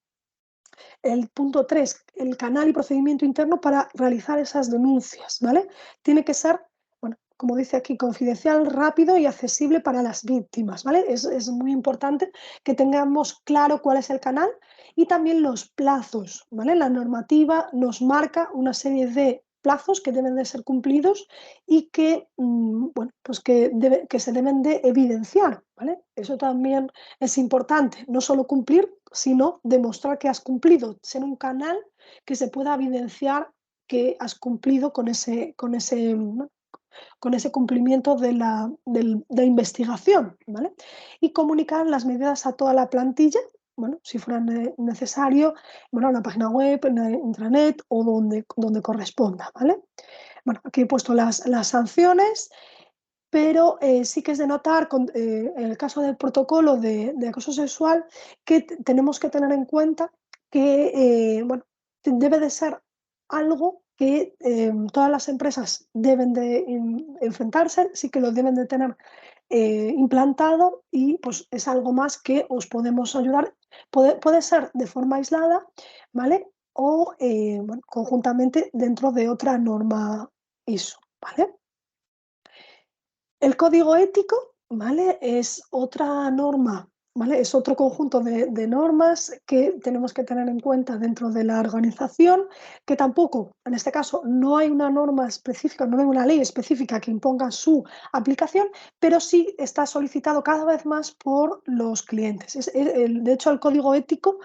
el punto 3, el canal y procedimiento interno para realizar esas denuncias, ¿vale? Tiene que ser, bueno, como dice aquí, confidencial, rápido y accesible para las víctimas, ¿vale? Es muy importante que tengamos claro cuál es el canal y también los plazos, ¿vale? La normativa nos marca una serie de plazos que deben de ser cumplidos y que, bueno, pues que se deben de evidenciar, ¿vale? Eso también es importante, no solo cumplir, sino demostrar que has cumplido, ser un canal que se pueda evidenciar que has cumplido con ese cumplimiento de investigación, ¿vale? Y comunicar las medidas a toda la plantilla, bueno, si fuera necesario, bueno, en la página web, en la intranet o donde corresponda, ¿vale? Bueno, aquí he puesto las sanciones, pero sí que es de notar, en el caso del protocolo de acoso sexual, que tenemos que tener en cuenta que bueno, debe de ser algo que todas las empresas deben de enfrentarse, sí que lo deben de tener implantado, y pues es algo más que os podemos ayudar. Puede ser de forma aislada, ¿vale? O bueno, conjuntamente dentro de otra norma ISO, ¿vale? El código ético, ¿vale? Es otra norma, ¿vale? Es otro conjunto de normas que tenemos que tener en cuenta dentro de la organización, que tampoco, en este caso, no hay una norma específica, no hay una ley específica que imponga su aplicación, pero sí está solicitado cada vez más por los clientes. De hecho, el código ético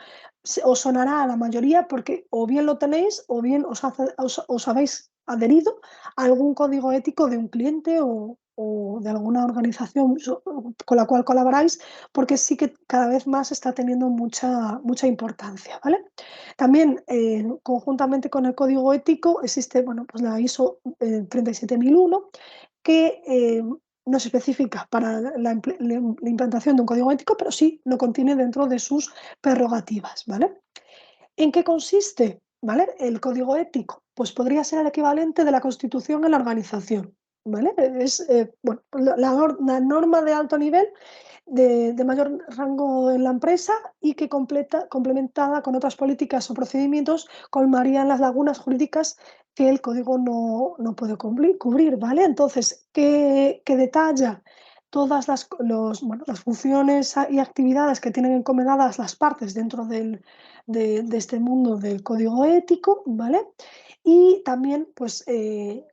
os sonará a la mayoría porque o bien lo tenéis o bien os habéis adherido a algún código ético de un cliente o de alguna organización con la cual colaboráis, porque sí que cada vez más está teniendo mucha importancia, ¿vale? También, conjuntamente con el código ético, existe, bueno, pues la ISO 37001, que no es específica para la implantación de un código ético, pero sí lo contiene dentro de sus prerrogativas, ¿vale? ¿En qué consiste? ¿Vale? El código ético, pues podría ser el equivalente de la constitución en la organización, ¿vale? Es bueno, la norma de alto nivel de mayor rango en la empresa y que complementada con otras políticas o procedimientos colmarían las lagunas jurídicas que el código no puede cubrir, ¿vale? Entonces, ¿qué detalla todas las funciones y actividades que tienen encomendadas las partes dentro de este mundo del código ético, ¿vale? Y también, pues,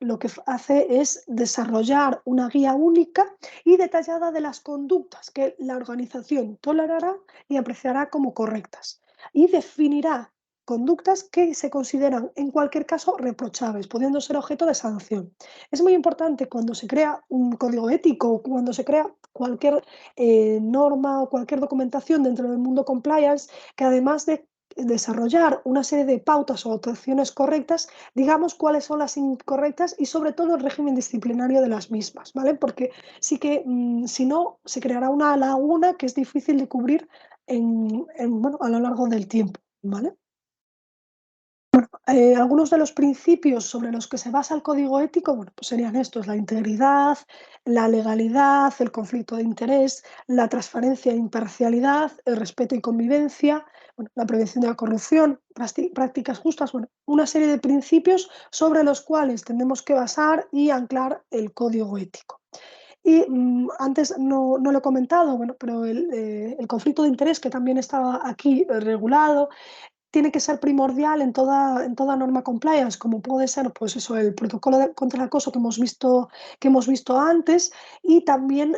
lo que hace es desarrollar una guía única y detallada de las conductas que la organización tolerará y apreciará como correctas, y definirá conductas que se consideran en cualquier caso reprochables, pudiendo ser objeto de sanción. Es muy importante cuando se crea un código ético o cuando se crea cualquier norma o cualquier documentación dentro del mundo compliance, que además de desarrollar una serie de pautas o actuaciones correctas, digamos cuáles son las incorrectas y sobre todo el régimen disciplinario de las mismas, ¿vale? Porque sí que si no, se creará una laguna que es difícil de cubrir bueno, a lo largo del tiempo, ¿vale? Algunos de los principios sobre los que se basa el código ético, bueno, pues serían estos: la integridad, la legalidad, el conflicto de interés, la transparencia e imparcialidad, el respeto y convivencia, bueno, la prevención de la corrupción, prácticas justas, bueno, una serie de principios sobre los cuales tenemos que basar y anclar el código ético. Y antes no lo he comentado, bueno, pero el conflicto de interés, que también estaba aquí regulado, tiene que ser primordial en toda norma compliance, como puede ser, pues eso, el protocolo contra el acoso que hemos visto antes, y también,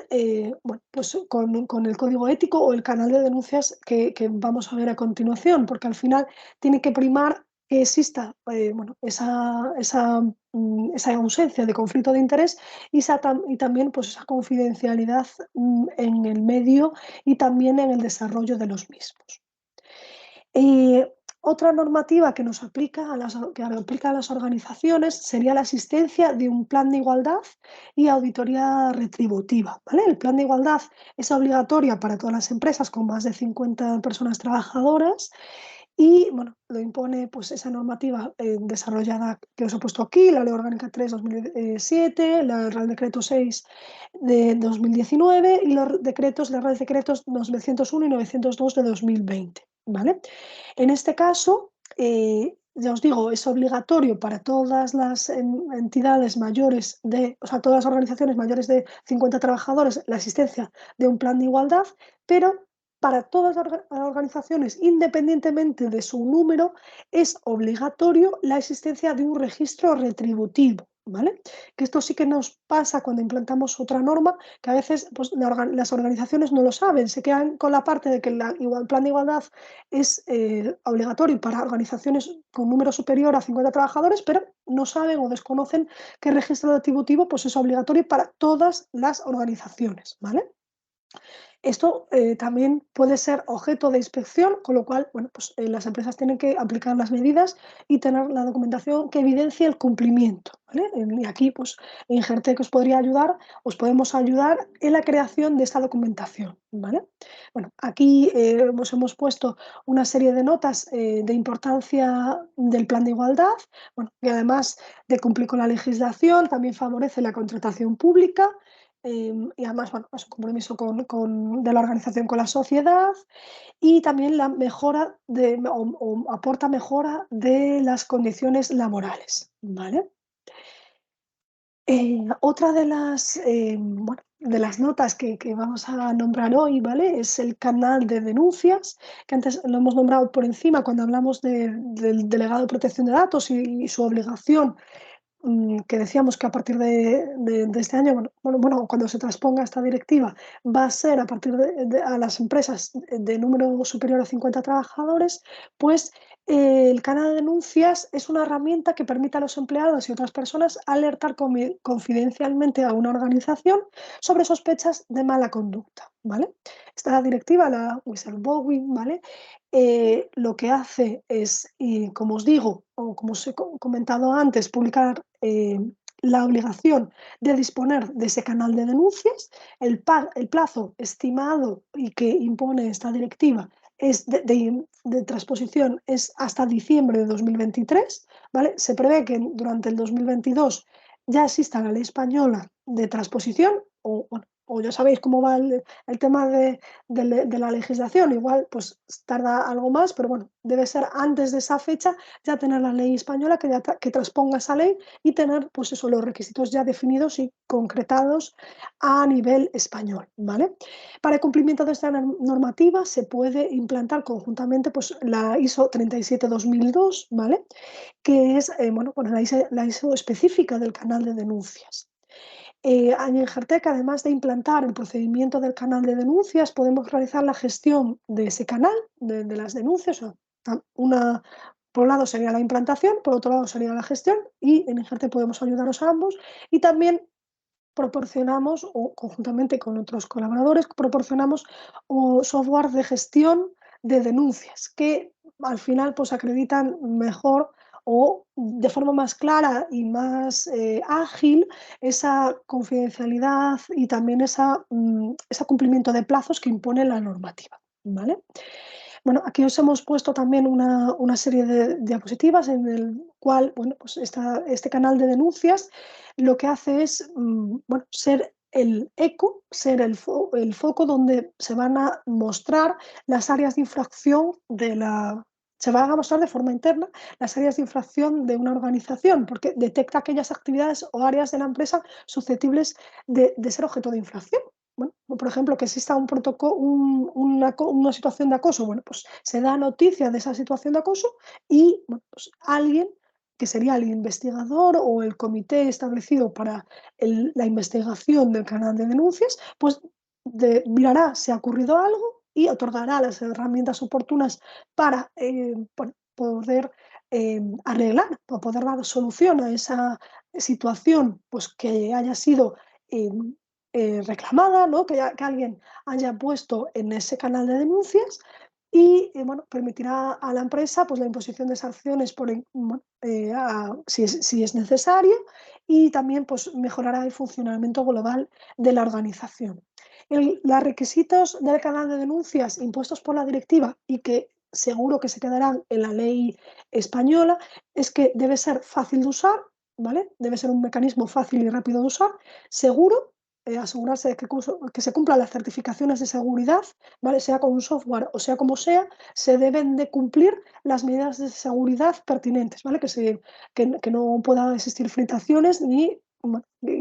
bueno, pues con el código ético o el canal de denuncias que vamos a ver a continuación, porque al final tiene que primar que exista, bueno, esa ausencia de conflicto de interés y también, pues, esa confidencialidad en el medio y también en el desarrollo de los mismos. Eh, Otra normativa que aplica a las organizaciones sería la existencia de un plan de igualdad y auditoría retributiva, ¿vale? El plan de igualdad es obligatorio para todas las empresas con más de 50 personas trabajadoras y, bueno, lo impone, pues, esa normativa desarrollada que os he puesto aquí, la Ley Orgánica 3/2007, el Real Decreto 6 de 2019 y los Reales Decretos 901 y 902 de 2020, ¿vale? En este caso, ya os digo, es obligatorio para todas las entidades mayores o sea, todas las organizaciones mayores de 50 trabajadores, la existencia de un plan de igualdad, pero para todas las organizaciones, independientemente de su número, es obligatorio la existencia de un registro retributivo, ¿vale? Que esto sí que nos pasa cuando implantamos otra norma, que a veces, pues, las organizaciones no lo saben, se quedan con la parte de que el plan de igualdad es obligatorio para organizaciones con número superior a 50 trabajadores, pero no saben o desconocen que el registro retributivo, pues, es obligatorio para todas las organizaciones, ¿vale? Esto también puede ser objeto de inspección, con lo cual, bueno, pues, las empresas tienen que aplicar las medidas y tener la documentación que evidencie el cumplimiento, ¿vale? Y aquí, pues, en Ingertec os podemos ayudar en la creación de esta documentación, ¿vale? Bueno, aquí hemos puesto una serie de notas de importancia del plan de igualdad, bueno, que además de cumplir con la legislación, también favorece la contratación pública, y además, bueno, es un compromiso de la organización con la sociedad y también la mejora o aporta mejora de las condiciones laborales, ¿vale? Otra de las notas que vamos a nombrar hoy, ¿vale? Es el canal de denuncias, que antes lo hemos nombrado por encima cuando hablamos del delegado de protección de datos y su obligación que decíamos que a partir de este año, bueno, cuando se transponga esta directiva, va a ser a partir a las empresas de número superior a 50 trabajadores, pues el canal de denuncias es una herramienta que permite a los empleados y otras personas alertar confidencialmente a una organización sobre sospechas de mala conducta, ¿vale? Esta directiva, la whistleblowing, ¿vale? Lo que hace es, y como os digo, o como os he comentado antes, publicar la obligación de disponer de ese canal de denuncias. El plazo estimado y que impone esta directiva es de transposición es hasta diciembre de 2023, ¿vale? Se prevé que durante el 2022 ya exista la ley española de transposición, o, bueno, o ya sabéis cómo va el tema de la legislación, igual pues tarda algo más, pero bueno, debe ser antes de esa fecha ya tener la ley española que transponga esa ley y tener pues eso, los requisitos ya definidos y concretados a nivel español, ¿vale? Para el cumplimiento de esta normativa se puede implantar conjuntamente pues, la ISO 37002, ¿vale? Que es bueno, la ISO específica del canal de denuncias. En Ingertec, además de implantar el procedimiento del canal de denuncias, podemos realizar la gestión de ese canal, de las denuncias. O sea, por un lado sería la implantación, por otro lado sería la gestión, y en Ingertec podemos ayudaros a ambos. Y también proporcionamos, o conjuntamente con otros colaboradores, proporcionamos software de gestión de denuncias que al final pues acreditan mejor o de forma más clara y más ágil esa confidencialidad y también ese cumplimiento de plazos que impone la normativa, ¿vale? Bueno, aquí os hemos puesto también una serie de diapositivas en el cual, bueno, pues este canal de denuncias lo que hace es, bueno, ser el eco, ser el foco donde se van a mostrar las áreas de infracción se van a mostrar de forma interna las áreas de infracción de una organización, porque detecta aquellas actividades o áreas de la empresa susceptibles de ser objeto de infracción. Bueno, por ejemplo, que exista un protocolo, una situación de acoso, bueno, pues se da noticia de esa situación de acoso y bueno, pues alguien que sería el investigador o el comité establecido para la investigación del canal de denuncias, pues mirará si ha ocurrido algo y otorgará las herramientas oportunas para poder arreglar o poder dar solución a esa situación pues, que haya sido reclamada, ¿no? Que alguien haya puesto en ese canal de denuncias y bueno, permitirá a la empresa pues, la imposición de sanciones si es necesario y también pues, mejorará el funcionamiento global de la organización. Los requisitos del canal de denuncias impuestos por la directiva y que seguro que se quedarán en la ley española es que debe ser fácil de usar, ¿vale? Debe ser un mecanismo fácil y rápido de usar, seguro, asegurarse de que se cumplan las certificaciones de seguridad, ¿vale? Sea con un software o sea como sea, se deben de cumplir las medidas de seguridad pertinentes, ¿vale? Que no pueda existir filtraciones y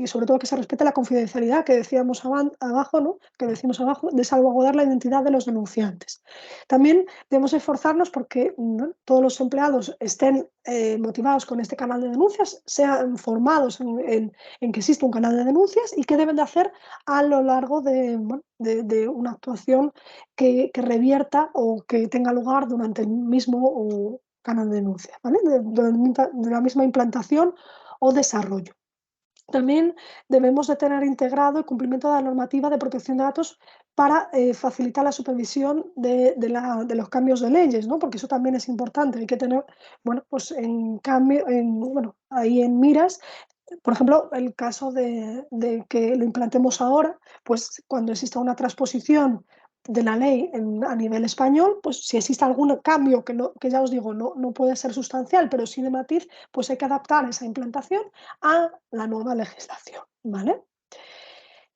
sobre todo que se respete la confidencialidad que decíamos abajo, ¿no? Que decimos abajo, de salvaguardar la identidad de los denunciantes. También debemos esforzarnos porque todos los empleados estén motivados con este canal de denuncias, sean formados en que existe un canal de denuncias y qué deben de hacer a lo largo de una actuación que revierta o que tenga lugar durante el mismo canal de denuncias, ¿vale? De la misma implantación o desarrollo. También debemos de tener integrado el cumplimiento de la normativa de protección de datos para facilitar la supervisión de los cambios de leyes, ¿no? Porque eso también es importante. Hay que tener, bueno, pues bueno, ahí en miras, por ejemplo, el caso de que lo implantemos ahora, pues cuando exista una transposición de la ley a nivel español, pues si existe algún cambio que ya os digo, no puede ser sustancial, pero sí de matiz, pues hay que adaptar esa implantación a la nueva legislación, ¿vale?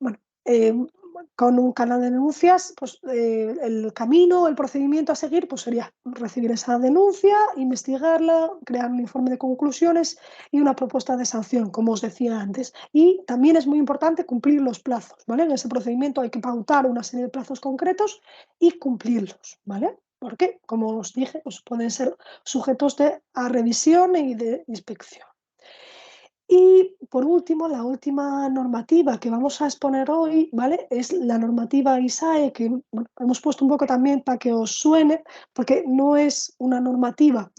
Bueno, con un canal de denuncias, pues el camino, el procedimiento a seguir, pues sería recibir esa denuncia, investigarla, crear un informe de conclusiones y una propuesta de sanción, como os decía antes. Y también es muy importante cumplir los plazos, ¿vale? En ese procedimiento hay que pautar una serie de plazos concretos y cumplirlos, ¿vale? Porque, como os dije, pues pueden ser sujetos a revisión y de inspección. Y por último, la última normativa que vamos a exponer hoy, ¿vale? Es la normativa ISAE, que bueno, hemos puesto un poco también para que os suene, porque no es una normativa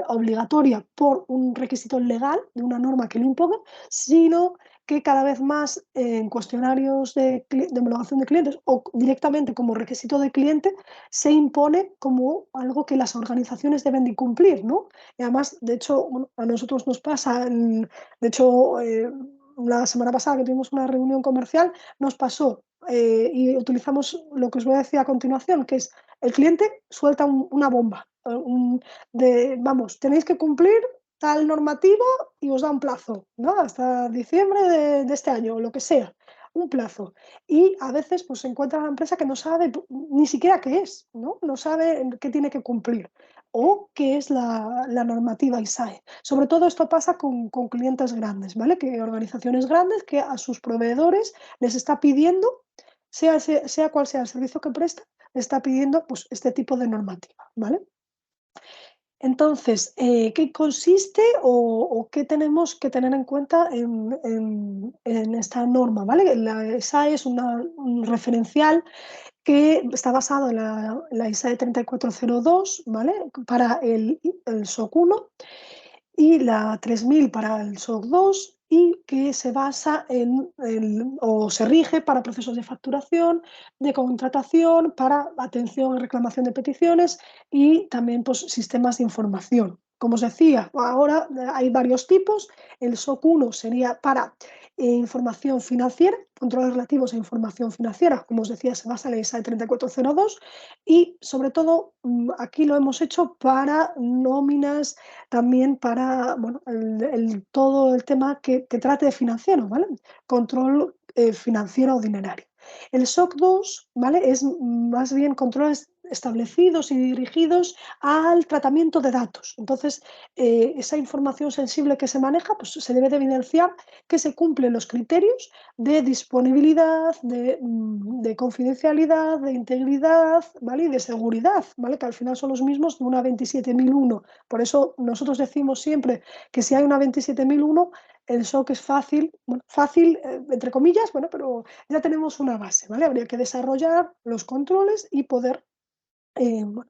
obligatoria por un requisito legal de una norma que lo imponga, sino que cada vez más en cuestionarios de homologación de clientes o directamente como requisito de cliente se impone como algo que las organizaciones deben de cumplir, ¿no? Y además, de hecho, bueno, a nosotros nos pasa de hecho, la semana pasada que tuvimos una reunión comercial nos pasó y utilizamos lo que os voy a decir a continuación, que es el cliente suelta una bomba, vamos, tenéis que cumplir tal normativa y os da un plazo, ¿no? Hasta diciembre de este año o lo que sea, un plazo. Y a veces pues, se encuentra la empresa que no sabe ni siquiera qué es, ¿no? No sabe qué tiene que cumplir o qué es la normativa ISAE. Sobre todo esto pasa con clientes grandes, ¿vale? Que organizaciones grandes que a sus proveedores les está pidiendo, sea cual sea el servicio que presta, les está pidiendo pues, este tipo de normativa, ¿vale? Entonces, ¿qué consiste o qué tenemos que tener en cuenta en esta norma? ¿Vale? La ISAE es un referencial que está basado en la ISAE 3402, ¿vale? Para el SOC 1 y la 3000 para el SOC 2 y que se basa o se rige para procesos de facturación, de contratación, para atención y reclamación de peticiones y también pues, sistemas de información. Como os decía, ahora hay varios tipos. El SOC 1 sería para información financiera, controles relativos a información financiera, como os decía, se basa en la ISAE 3402 y sobre todo aquí lo hemos hecho para nóminas, también para bueno, todo el tema que trate de financiero, ¿vale? Control financiero o dinerario. El SOC 2, ¿vale? Es más bien controles establecidos y dirigidos al tratamiento de datos. Entonces, esa información sensible que se maneja, pues se debe de evidenciar que se cumplen los criterios de disponibilidad, de confidencialidad, de integridad, ¿vale? Y de seguridad, ¿vale? Que al final son los mismos de una 27001. Por eso nosotros decimos siempre que si hay una 27001, el SOC es fácil, bueno, fácil entre comillas, bueno, pero ya tenemos una base, ¿vale? Habría que desarrollar los controles y poder bueno,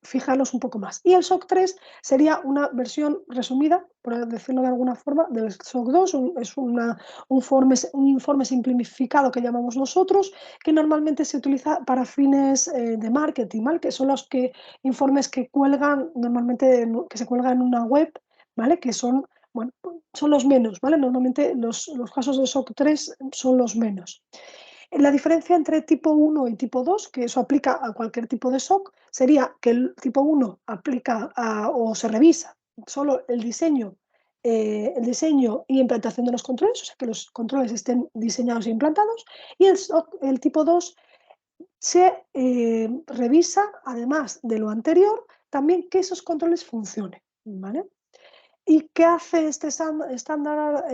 fijarlos un poco más. Y el SOC 3 sería una versión resumida, por decirlo de alguna forma, del SOC 2, es un informe simplificado que llamamos nosotros, que normalmente se utiliza para fines de marketing, ¿vale? Que son los informes que cuelgan normalmente, que se cuelgan en una web, ¿vale? Que son, bueno, son los menos, ¿vale? Normalmente los casos de SOC 3 son los menos. La diferencia entre tipo 1 y tipo 2, que eso aplica a cualquier tipo de SOC, sería que el tipo 1 aplica o se revisa solo el diseño y implantación de los controles, o sea, que los controles estén diseñados e implantados, y el tipo 2 se revisa, además de lo anterior, también que esos controles funcionen, ¿vale? ¿Y qué hace este estándar?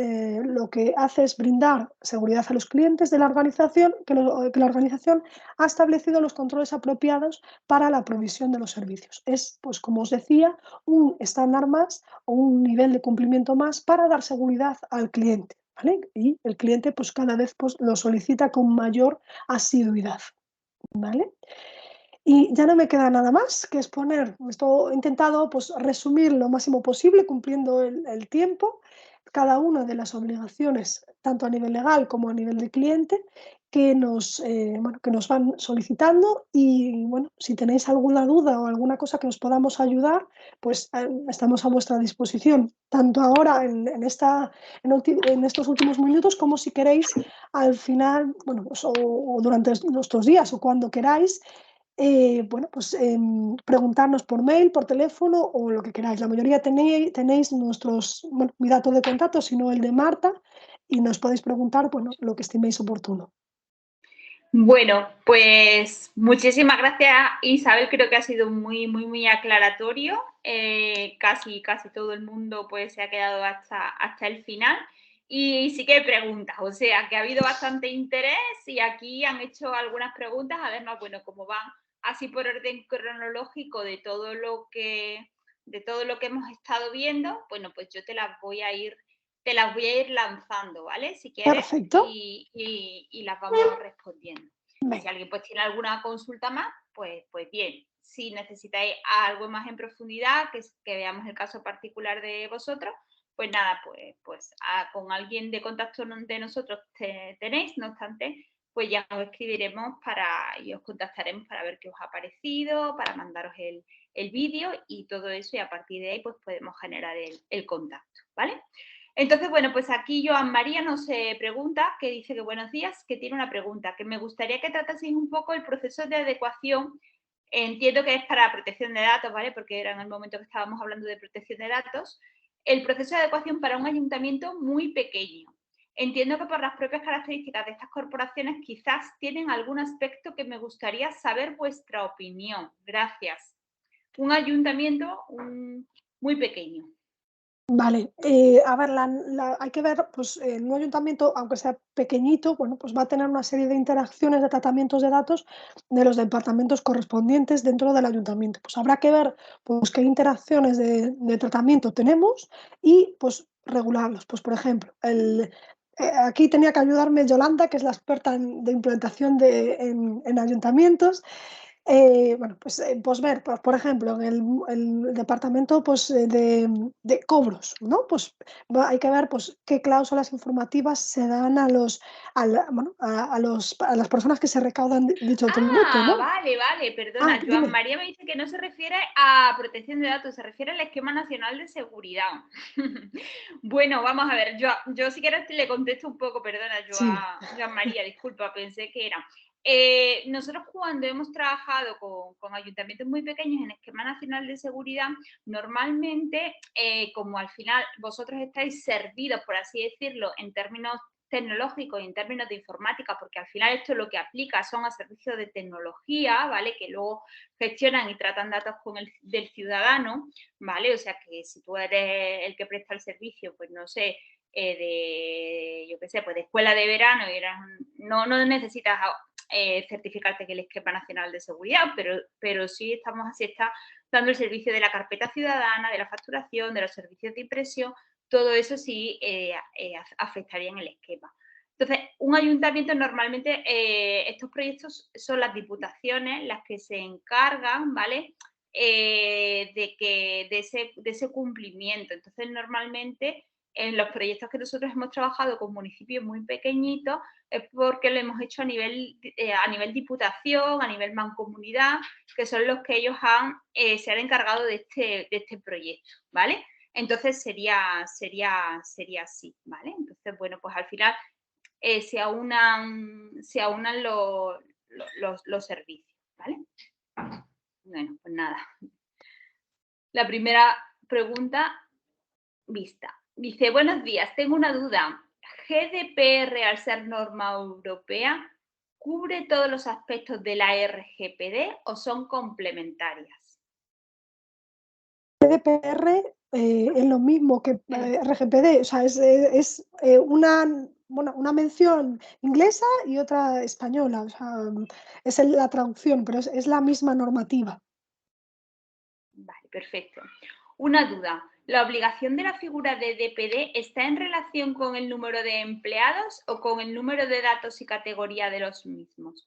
Lo que hace es brindar seguridad a los clientes de la organización, que la organización ha establecido los controles apropiados para la provisión de los servicios. Es, pues como os decía, un estándar más o un nivel de cumplimiento más para dar seguridad al cliente, ¿vale? Y el cliente pues cada vez pues, lo solicita con mayor asiduidad, ¿vale? Y ya no me queda nada más que exponer. Esto he intentado pues, resumir lo máximo posible, cumpliendo el tiempo, cada una de las obligaciones, tanto a nivel legal como a nivel de cliente, bueno, que nos van solicitando. Y bueno, si tenéis alguna duda o alguna cosa que os podamos ayudar, pues estamos a vuestra disposición, tanto ahora en estos últimos minutos, como si queréis al final, bueno, pues, o durante estos días o cuando queráis bueno, pues preguntarnos por mail, por teléfono o lo que queráis. La mayoría tenéis bueno, mi dato de contacto, sino el de Marta, y nos podéis preguntar bueno, lo que estiméis oportuno. Bueno, pues muchísimas gracias, Isabel. Creo que ha sido muy aclaratorio. Casi todo el mundo pues, se ha quedado hasta el final. Y sí que hay preguntas, o sea, que ha habido bastante interés y aquí han hecho algunas preguntas. Además, bueno, como van así por orden cronológico de todo lo que hemos estado viendo, bueno, pues yo te las voy a ir te las voy a ir lanzando, ¿vale? Si quieres, Perfecto. y las vamos respondiendo. Y si Venga. alguien pues tiene alguna consulta más, pues bien. Si necesitáis algo más en profundidad, que veamos el caso particular de vosotros, pues nada, con alguien de contacto de nosotros tenéis, no obstante, pues ya os escribiremos y os contactaremos para ver qué os ha parecido, para mandaros el vídeo y todo eso, y a partir de ahí pues podemos generar el contacto, ¿vale? Entonces, bueno, pues aquí Joan María nos pregunta, que dice que buenos días, que tiene una pregunta, que me gustaría que trataseis un poco el proceso de adecuación. Entiendo que es para protección de datos, ¿vale? Porque era en el momento que estábamos hablando de protección de datos. El proceso de adecuación para un ayuntamiento muy pequeño. Entiendo que por las propias características de estas corporaciones quizás tienen algún aspecto que me gustaría saber vuestra opinión. Gracias. Un ayuntamiento muy pequeño. Vale, a ver, hay que ver, pues en un ayuntamiento, aunque sea pequeñito, bueno, pues va a tener una serie de interacciones, de tratamientos de datos de los departamentos correspondientes dentro del ayuntamiento. Pues habrá que ver, pues, qué interacciones de tratamiento tenemos y, pues, regularlos. Pues, por ejemplo, aquí tenía que ayudarme Yolanda, que es la experta de implantación en ayuntamientos. Bueno, pues ver, por ejemplo, en el departamento pues, de cobros, ¿no? Pues hay que ver pues, qué cláusulas informativas se dan bueno, a las personas que se recaudan dicho tributo, Ah, ¿no? vale, Ah, perdona. Joan dime. María me dice que no se refiere a protección de datos, se refiere al esquema nacional de seguridad. Bueno, vamos a ver, yo si quieres le contesto un poco, perdona, Sí. Joan María, disculpa, pensé que era. Nosotros cuando hemos trabajado con ayuntamientos muy pequeños en esquema nacional de seguridad, normalmente, como al final vosotros estáis servidos, por así decirlo, en términos tecnológicos y en términos de informática, porque al final esto lo que aplica son a servicios de tecnología, ¿vale? Que luego gestionan y tratan datos del ciudadano, ¿vale? O sea que si tú eres el que presta el servicio, pues no sé, yo qué sé, pues de escuela de verano y no necesitas certificarte que el esquema nacional de seguridad, pero sí está dando el servicio de la carpeta ciudadana, de la facturación, de los servicios de impresión, todo eso sí afectaría en el esquema. Entonces, un ayuntamiento normalmente, estos proyectos son las diputaciones las que se encargan, ¿vale? De ese cumplimiento. Entonces, normalmente en los proyectos que nosotros hemos trabajado con municipios muy pequeñitos es porque lo hemos hecho a nivel diputación, a nivel mancomunidad, que son los que ellos se han encargado de este proyecto, ¿vale? Entonces sería así, ¿vale? Entonces, bueno, pues al final se aunan los servicios, ¿vale? Bueno, pues nada. La primera pregunta vista. Dice, buenos días, tengo una duda. ¿GDPR, al ser norma europea, cubre todos los aspectos de la RGPD o son complementarias? GDPR es lo mismo que RGPD, o sea, es una mención inglesa y otra española, o sea, es la traducción, pero es la misma normativa. Vale, perfecto. Una duda. ¿La obligación de la figura de DPD está en relación con el número de empleados o con el número de datos y categoría de los mismos?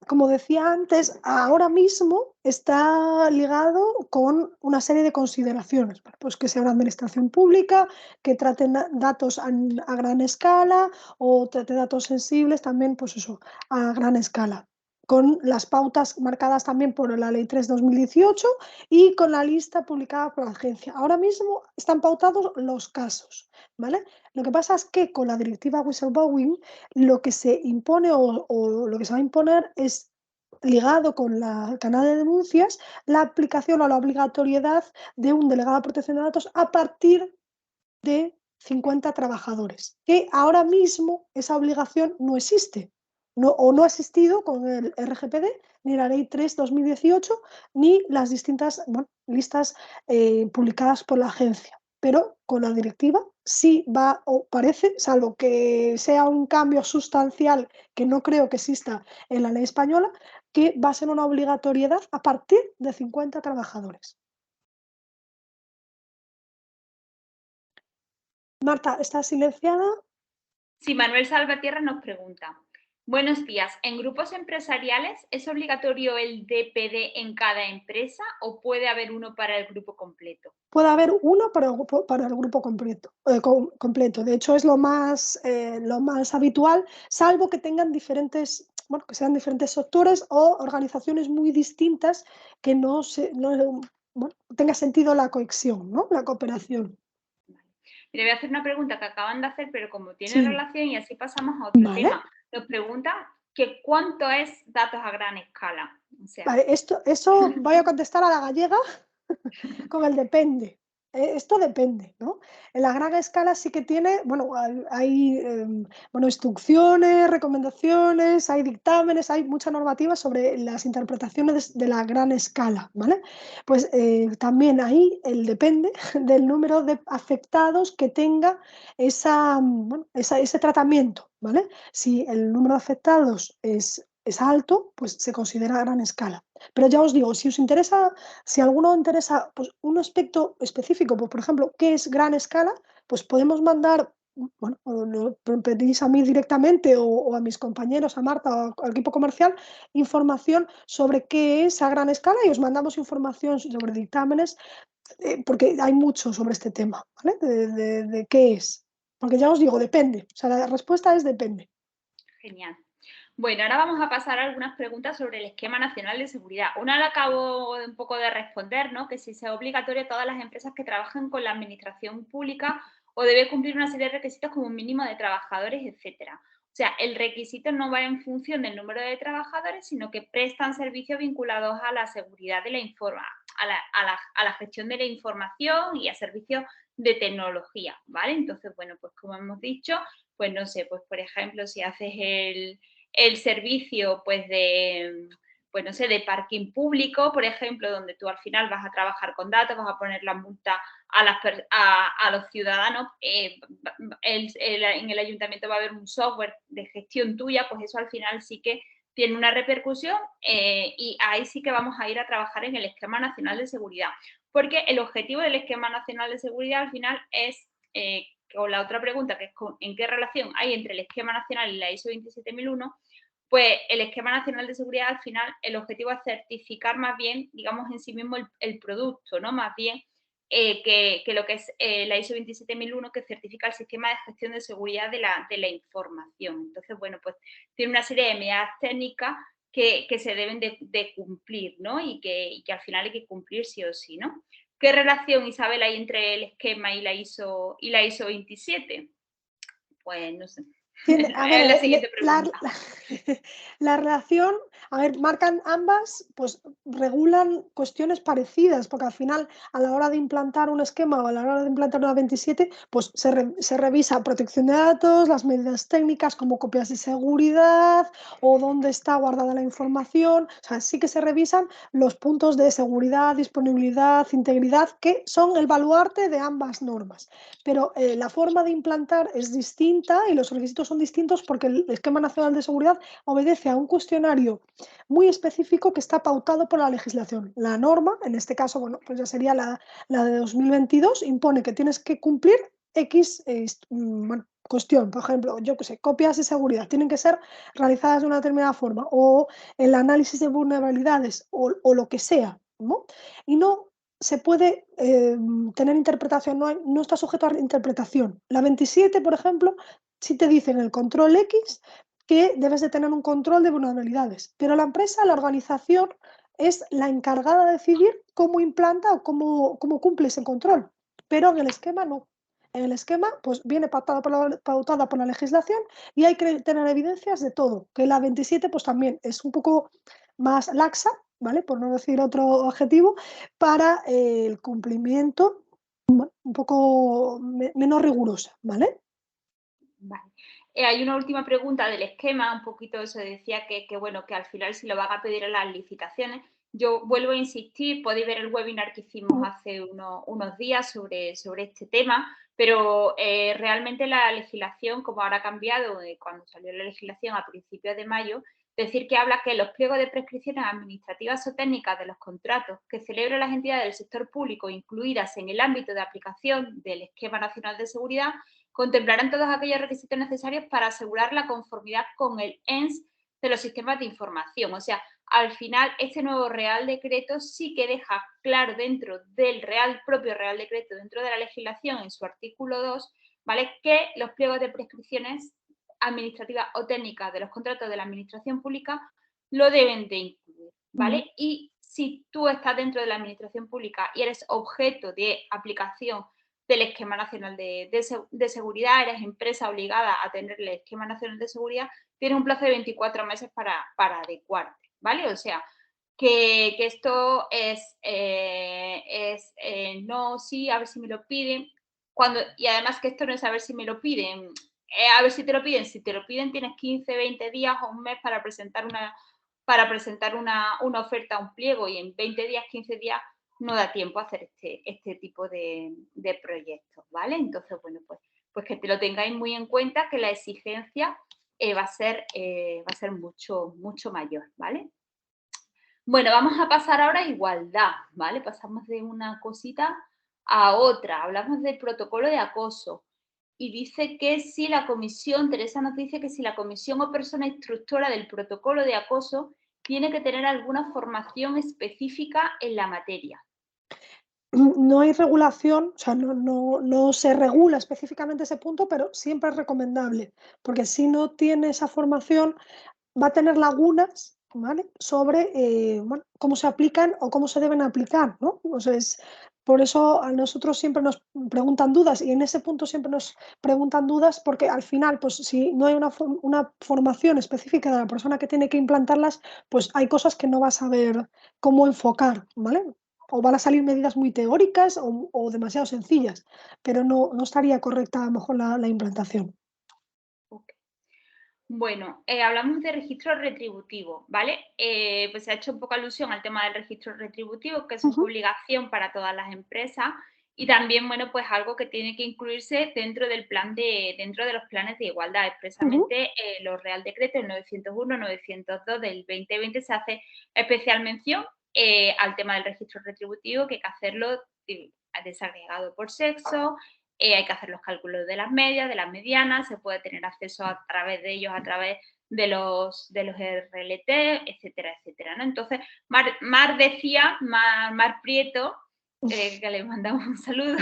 Como decía antes, ahora mismo está ligado con una serie de consideraciones, pues que sea una administración pública, que traten datos a gran escala o trate datos sensibles también, pues eso, a gran escala, con las pautas marcadas también por la Ley 3/2018 y con la lista publicada por la agencia. Ahora mismo están pautados los casos, ¿vale? Lo que pasa es que con la directiva Whistleblowing lo que se impone o lo que se va a imponer es ligado con la canal de denuncias, la aplicación o la obligatoriedad de un delegado de protección de datos a partir de 50 trabajadores, que ahora mismo esa obligación no existe, no ha existido con el RGPD, ni la Ley 3/2018, ni las distintas listas publicadas por la agencia. Pero con la directiva sí va, o parece, salvo que sea un cambio sustancial que no creo que exista en la ley española, que va a ser una obligatoriedad a partir de 50 trabajadores. Marta, ¿estás silenciada? Sí, Manuel Salvatierra nos pregunta. Buenos días. ¿En grupos empresariales es obligatorio el DPD en cada empresa o puede haber uno para el grupo completo? Puede haber uno para el grupo completo, completo. De hecho, es lo más habitual, salvo que tengan diferentes, bueno, que sean diferentes sectores o organizaciones muy distintas que bueno, tenga sentido la cohesión, ¿no? La cooperación. Vale. Mira, voy a hacer una pregunta que acaban de hacer, pero como tiene Sí, relación y así pasamos a otro vale. tema. Nos preguntan que cuánto es datos a gran escala. O sea, Vale, eso voy a contestar a la gallega con el depende. Esto depende, ¿no? En la gran escala sí que tiene, bueno, hay bueno, instrucciones, recomendaciones, hay dictámenes, hay mucha normativa sobre las interpretaciones de la gran escala, ¿vale? Pues también ahí el depende del número de afectados que tenga bueno, ese tratamiento, ¿vale? Si el número de afectados es alto, pues se considera gran escala. Pero ya os digo, si os interesa, si a alguno interesa pues, un aspecto específico, pues, por ejemplo, ¿qué es gran escala? Pues podemos mandar, bueno, o lo pedís a mí directamente o a mis compañeros, a Marta o al equipo comercial, información sobre qué es a gran escala y os mandamos información sobre dictámenes, porque hay mucho sobre este tema, ¿vale? De qué es. Porque ya os digo, depende. O sea, la respuesta es depende. genial. Bueno, ahora vamos a pasar a algunas preguntas sobre el Esquema Nacional de Seguridad. Una la acabo un poco de responder, ¿no? Que si sea obligatorio a todas las empresas que trabajen con la administración pública o debe cumplir una serie de requisitos como un mínimo de trabajadores, etcétera. O sea, el requisito no va en función del número de trabajadores, sino que prestan servicios vinculados a la seguridad de la a la gestión de la información y a servicios de tecnología, ¿vale? Entonces, bueno, pues como hemos dicho, pues no sé, pues por ejemplo, si haces el servicio pues de, pues no sé, de parking público, por ejemplo, donde tú al final vas a trabajar con datos, vas a poner la multa a los ciudadanos, en el ayuntamiento va a haber un software de gestión tuya, pues eso al final sí que tiene una repercusión y ahí sí que vamos a ir a trabajar en el Esquema Nacional de Seguridad, porque el objetivo del Esquema Nacional de Seguridad al final es o la otra pregunta, que es en qué relación hay entre el Esquema Nacional y la ISO 27001, pues el Esquema Nacional de Seguridad, al final, el objetivo es certificar más bien, digamos, en sí mismo el producto, ¿no? Más bien que lo que es la ISO 27001, que certifica el sistema de gestión de seguridad de la información. Entonces, bueno, pues tiene una serie de medidas técnicas que se deben de cumplir, ¿no? Y que al final hay que cumplir sí o sí, ¿no? ¿Qué relación, Isabel, hay entre el esquema y la ISO 27? Pues no sé. A ver, Es la siguiente pregunta. la relación, a ver, marcan ambas, pues regulan cuestiones parecidas, porque al final, a la hora de implantar un esquema o a la hora de implantar una 27, pues se revisa protección de datos, las medidas técnicas como copias de seguridad o dónde está guardada la información. O sea, sí que se revisan los puntos de seguridad, disponibilidad, integridad, que son el baluarte de ambas normas. Pero la forma de implantar es distinta y los requisitos son distintos porque el Esquema Nacional de Seguridad obedece a un cuestionario muy específico que está pautado por la legislación. La norma, en este caso, bueno, pues ya sería la de 2022, impone que tienes que cumplir X bueno, cuestión. Por ejemplo, yo qué sé, copias de seguridad tienen que ser realizadas de una determinada forma o el análisis de vulnerabilidades o lo que sea, ¿no? Y no se puede tener interpretación, no está sujeto a interpretación. La 27, por ejemplo, sí te dice en el control X que debes de tener un control de vulnerabilidades, pero la empresa, la organización, es la encargada de decidir cómo implanta o cómo cumple ese control, pero en el esquema no. En el esquema, pues viene pautada por la legislación y hay que tener evidencias de todo, que la 27 pues también es un poco más laxa, ¿vale? Por no decir otro adjetivo, para el cumplimiento un poco menos rigurosa, ¿vale? Vale. Hay una última pregunta del esquema, un poquito se decía bueno, que al final si lo van a pedir en las licitaciones. Yo vuelvo a insistir, podéis ver el webinar que hicimos hace unos días sobre este tema, pero realmente la legislación, como ahora ha cambiado, cuando salió la legislación a principios de mayo, decir que habla que los pliegos de prescripciones administrativas o técnicas de los contratos que celebran las entidades del sector público incluidas en el ámbito de aplicación del Esquema Nacional de Seguridad contemplarán todos aquellos requisitos necesarios para asegurar la conformidad con el ENS de los sistemas de información. O sea, al final, este nuevo Real Decreto sí que deja claro dentro del propio Real Decreto, dentro de la legislación, en su artículo 2, ¿vale?, que los pliegos de prescripciones administrativas o técnicas de los contratos de la administración pública lo deben de incluir, ¿vale? Y si tú estás dentro de la administración pública y eres objeto de aplicación del Esquema Nacional de Seguridad, eres empresa obligada a tener el Esquema Nacional de Seguridad, tienes un plazo de 24 meses para adecuarte, ¿vale? O sea, que esto no, sí, a ver si me lo piden, y además que esto no es a ver si me lo piden, a ver si te lo piden. Si te lo piden tienes 15, 20 días o un mes para presentar una oferta, un pliego, y en 20 días, 15 días no da tiempo a hacer este tipo de proyectos, ¿vale? Entonces, bueno, pues que te lo tengáis muy en cuenta, que la exigencia va a ser mucho, mucho mayor, ¿vale? Bueno, vamos a pasar ahora a igualdad, ¿vale? Pasamos de una cosita a otra. Hablamos del protocolo de acoso. Y dice que si la comisión, Teresa nos dice que si la comisión o persona instructora del protocolo de acoso tiene que tener alguna formación específica en la materia. No hay regulación, o sea, no se regula específicamente ese punto, pero siempre es recomendable, porque si no tiene esa formación, va a tener lagunas, ¿vale?, sobre bueno, cómo se aplican o cómo se deben aplicar, ¿no? O sea, por eso a nosotros siempre nos preguntan dudas, y en ese punto siempre nos preguntan dudas, porque al final, pues si no hay una formación específica de la persona que tiene que implantarlas, pues hay cosas que no va a saber cómo enfocar, ¿vale? O van a salir medidas muy teóricas o demasiado sencillas, pero no estaría correcta a lo mejor la implantación. Okay. Bueno, hablamos de registro retributivo, ¿vale? Pues se ha hecho un poco alusión al tema del registro retributivo, que es una Ujú, obligación para todas las empresas, y también, bueno, pues algo que tiene que incluirse dentro dentro de los planes de igualdad. ujú. Expresamente, los Real Decretos 901, 902 del 2020 se hace especial mención al tema del registro retributivo, que hay que hacerlo desagregado por sexo. Hay que hacer los cálculos de las medias, de las medianas, se puede tener acceso a través de ellos, a través de los RLT, etcétera, etcétera, ¿no? Entonces, Mar Prieto, que le mandamos un saludo,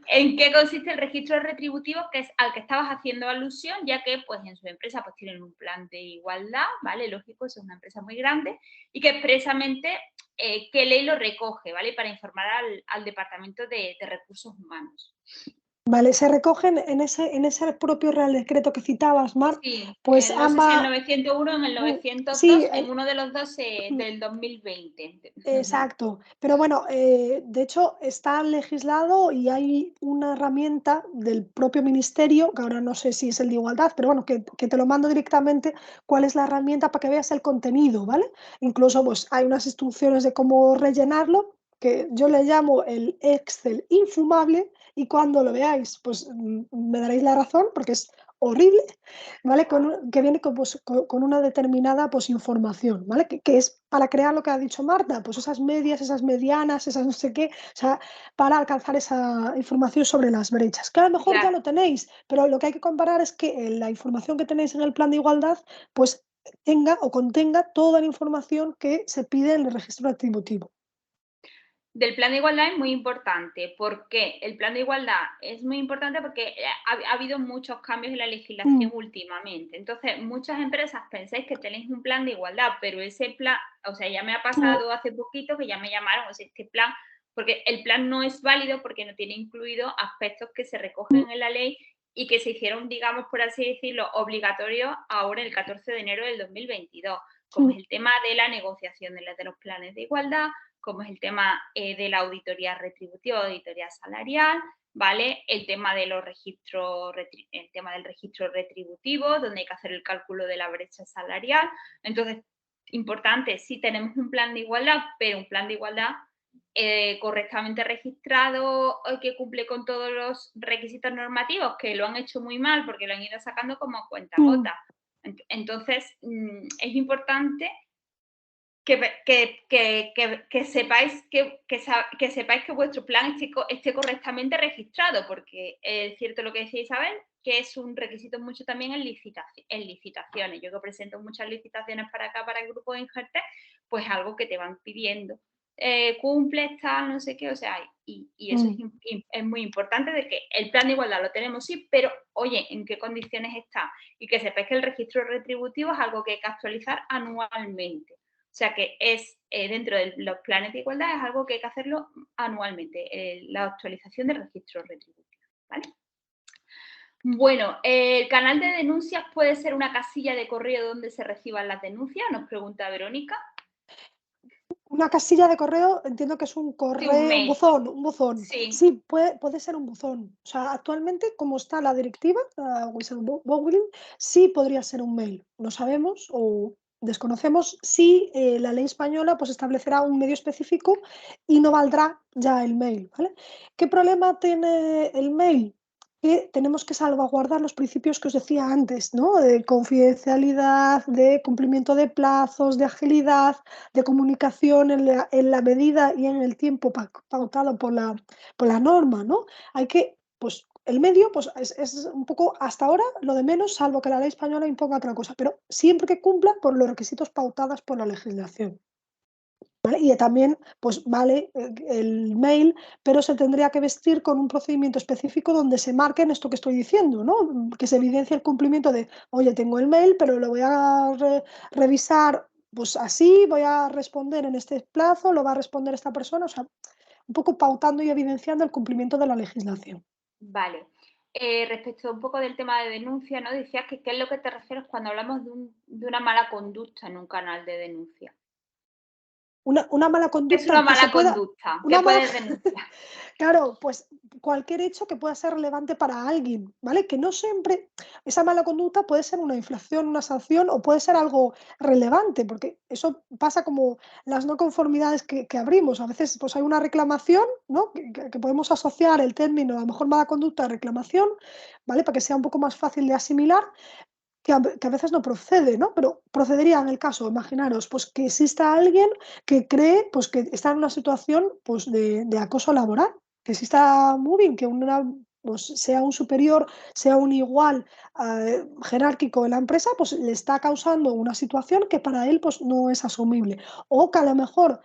¿en qué consiste el registro retributivo, que es al que estabas haciendo alusión, ya que pues en su empresa pues tienen un plan de igualdad, ¿vale? Lógico, es una empresa muy grande, y que expresamente qué ley lo recoge, ¿vale? Para informar al Departamento de Recursos Humanos. Vale, se recogen en ese propio Real Decreto que citabas, Mar, Sí, pues no sé si en el ambas, 901 o en el sí, 902, en uno de los dos del 2020. exacto. Pero bueno, de hecho está legislado y hay una herramienta del propio ministerio, que ahora no sé si es el de igualdad, pero bueno, que te lo mando directamente, cuál es la herramienta para que veas el contenido, ¿vale? Incluso pues hay unas instrucciones de cómo rellenarlo, que yo le llamo el Excel infumable, y cuando lo veáis, pues me daréis la razón, porque es horrible, ¿vale? Que viene con una determinada pues, información, ¿vale? Que es para crear lo que ha dicho Marta, pues esas medias, esas medianas, esas no sé qué, o sea, para alcanzar esa información sobre las brechas, que a lo mejor ya Claro. lo tenéis, pero lo que hay que comparar es que la información que tenéis en el plan de igualdad, pues tenga o contenga toda la información que se pide en el registro retributivo. Del plan de igualdad es muy importante. ¿Por qué? El plan de igualdad es muy importante porque ha habido muchos cambios en la legislación Mm, últimamente. Entonces, muchas empresas pensáis que tenéis un plan de igualdad, pero ese plan, o sea, ya me ha mm, pasado hace poquito que ya me llamaron, o sea, este plan, porque el plan no es válido porque no tiene incluido aspectos que se mm, recogen en la ley y que se hicieron, digamos, por así decirlo, obligatorios ahora el 14 de enero del 2022, como mm. es el tema de la negociación de los planes de igualdad, como es el tema de la auditoría retributiva, auditoría salarial, ¿vale? El tema de el tema del registro retributivo, donde hay que hacer el cálculo de la brecha salarial. Entonces, importante, sí tenemos un plan de igualdad, pero un plan de igualdad correctamente registrado, que cumple con todos los requisitos normativos, que lo han hecho muy mal porque lo han ido sacando como a cuentagotas. Entonces, es importante que sepáis que sepáis que vuestro plan esté correctamente registrado, porque es cierto lo que decía Isabel, que es un requisito mucho también en licitaciones. Yo que presento muchas licitaciones para acá, para el grupo de Ingertech, pues algo que te van pidiendo. Cumple, tal, no sé qué, o sea, y eso es muy importante, de que el plan de igualdad lo tenemos, sí, pero oye, ¿en qué condiciones está? Y que sepáis que el registro retributivo es algo que hay que actualizar anualmente. O sea que es dentro de los planes de igualdad, es algo que hay que hacerlo anualmente, la actualización del registro retributivo, ¿vale? Bueno, el canal de denuncias puede ser una casilla de correo donde se reciban las denuncias, nos pregunta Verónica. Una casilla de correo, entiendo que es un Sí, correo, un buzón. Sí. Sí, puede ser un buzón. O sea, actualmente, como está la directiva, whistleblowing, sí podría ser un mail. No sabemos o desconocemos si la ley española pues, establecerá un medio específico y no valdrá ya el mail, ¿vale? ¿Qué problema tiene el mail? Que tenemos que salvaguardar los principios que os decía antes, ¿no? De confidencialidad, de cumplimiento de plazos, de agilidad, de comunicación en la medida y en el tiempo pautado por la norma, ¿no? Hay que, pues, el medio pues, es un poco hasta ahora lo de menos, salvo que la ley española imponga otra cosa, pero siempre que cumpla por los requisitos pautados por la legislación. ¿Vale? Y también, pues vale el mail, pero se tendría que vestir con un procedimiento específico donde se marquen esto que estoy diciendo, ¿no? Que se evidencie el cumplimiento de, oye, tengo el mail, pero lo voy a revisar pues así, voy a responder en este plazo, lo va a responder esta persona, o sea, un poco pautando y evidenciando el cumplimiento de la legislación. Vale. Respecto un poco del tema de denuncia, ¿no? Decías que qué es lo que te refieres cuando hablamos de una mala conducta en un canal de denuncia. Una mala ¿Qué es una conducta que se mala pueda... conducta? ¿Qué Una mala... puedes denunciar? Claro, pues cualquier hecho que pueda ser relevante para alguien, ¿vale? Que no siempre esa mala conducta puede ser una infracción, una sanción o puede ser algo relevante, porque eso pasa como las no conformidades que abrimos. A veces pues hay una reclamación, ¿no? Que podemos asociar el término a lo mejor mala conducta a reclamación, ¿vale? Para que sea un poco más fácil de asimilar que a veces no procede, ¿no? Pero procedería en el caso, imaginaros, pues que exista alguien que cree pues, que está en una situación pues, de acoso laboral, que exista moving, que una, pues, sea un superior, sea un igual jerárquico en la empresa, pues le está causando una situación que para él pues, no es asumible. O que a lo mejor,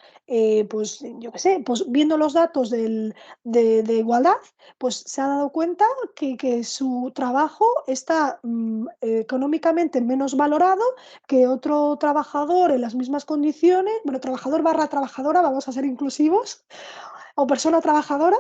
pues yo qué sé, pues viendo los datos de igualdad, pues se ha dado cuenta que su trabajo está económicamente menos valorado que otro trabajador en las mismas condiciones, bueno, trabajador barra trabajadora, vamos a ser inclusivos, o persona trabajadora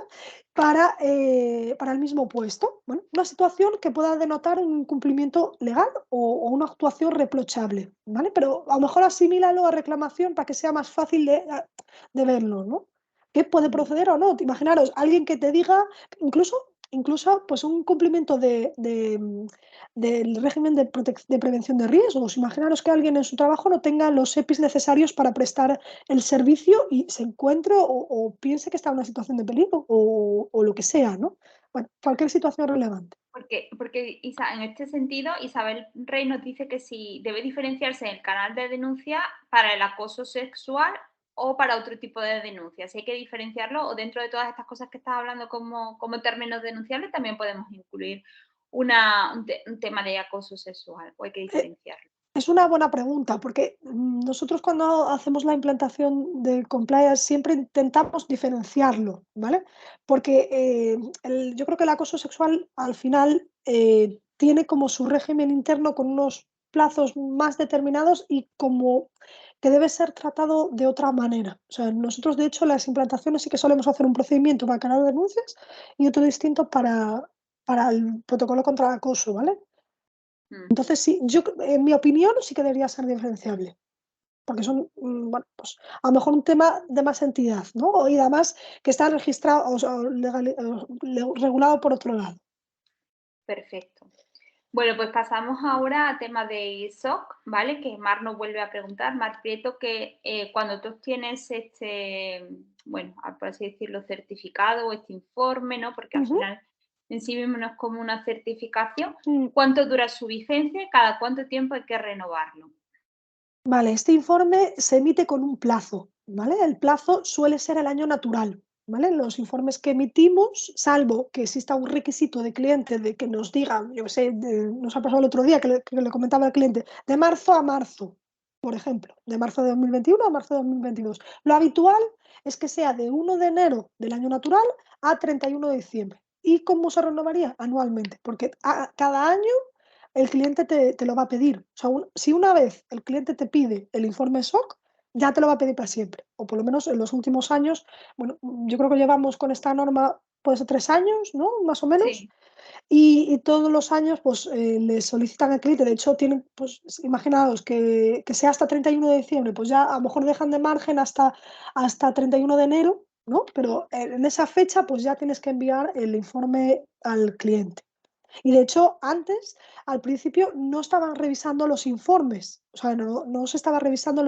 para el mismo puesto. Bueno, una situación que pueda denotar un incumplimiento legal o una actuación reprochable, ¿vale? Pero a lo mejor asimílalo a reclamación para que sea más fácil de verlo, ¿no? ¿Qué puede proceder o no? Imaginaros, alguien que te diga, incluso pues un cumplimiento del régimen de prevención de riesgos. Imaginaros que alguien en su trabajo no tenga los EPIs necesarios para prestar el servicio y se encuentre o piense que está en una situación de peligro o lo que sea, ¿no? Bueno, cualquier situación relevante. Porque en este sentido, Isabel Rey nos dice que si debe diferenciarse el canal de denuncia para el acoso sexual o para otro tipo de denuncia. Si hay que diferenciarlo o dentro de todas estas cosas que estás hablando como términos denunciables, también podemos incluir un tema de acoso sexual o hay que Eh, diferenciarlo. Es una buena pregunta, porque nosotros cuando hacemos la implantación de compliance siempre intentamos diferenciarlo, ¿vale? Porque yo creo que el acoso sexual al final tiene como su régimen interno con unos plazos más determinados y como que debe ser tratado de otra manera. O sea, nosotros de hecho en las implantaciones sí que solemos hacer un procedimiento para canal de denuncias y otro distinto para el protocolo contra el acoso, ¿vale? Entonces, sí, yo, en mi opinión, sí que debería ser diferenciable, porque son, bueno, pues a lo mejor un tema de más entidad, ¿no? Y además que está registrado, o sea, regulado por otro lado. Perfecto. Bueno, pues pasamos ahora a tema de SOC, ¿vale? Que Mar nos vuelve a preguntar, Mar Prieto, que cuando tú tienes este, bueno, por así decirlo, certificado o este informe, ¿no? Porque al Ujú. final en sí mismo no es como una certificación, Mm. ¿cuánto dura su vigencia y cada cuánto tiempo hay que renovarlo? Vale, este informe se emite con un plazo, ¿vale? El plazo suele ser el año natural, ¿vale? Los informes que emitimos, salvo que exista un requisito de cliente de que nos digan, yo qué sé, nos ha pasado el otro día que le comentaba al cliente, de marzo a marzo, por ejemplo, de marzo de 2021 a marzo de 2022. Lo habitual es que sea de 1 de enero del año natural a 31 de diciembre. ¿Y cómo se renovaría? Anualmente, porque cada año el cliente te lo va a pedir. O sea, si una vez el cliente te pide el informe SOC, ya te lo va a pedir para siempre. O por lo menos en los últimos años, bueno, yo creo que llevamos con esta norma, puede ser 3 años, ¿no? Más o menos. Sí, Y todos los años, pues, le solicitan al cliente. De hecho, tienen, pues, imaginaos que sea hasta 31 de diciembre, pues ya a lo mejor dejan de margen hasta 31 de enero, ¿no? Pero en esa fecha, pues ya tienes que enviar el informe al cliente. Y de hecho, antes, al principio, no estaban revisando los informes, o sea, no se estaba revisando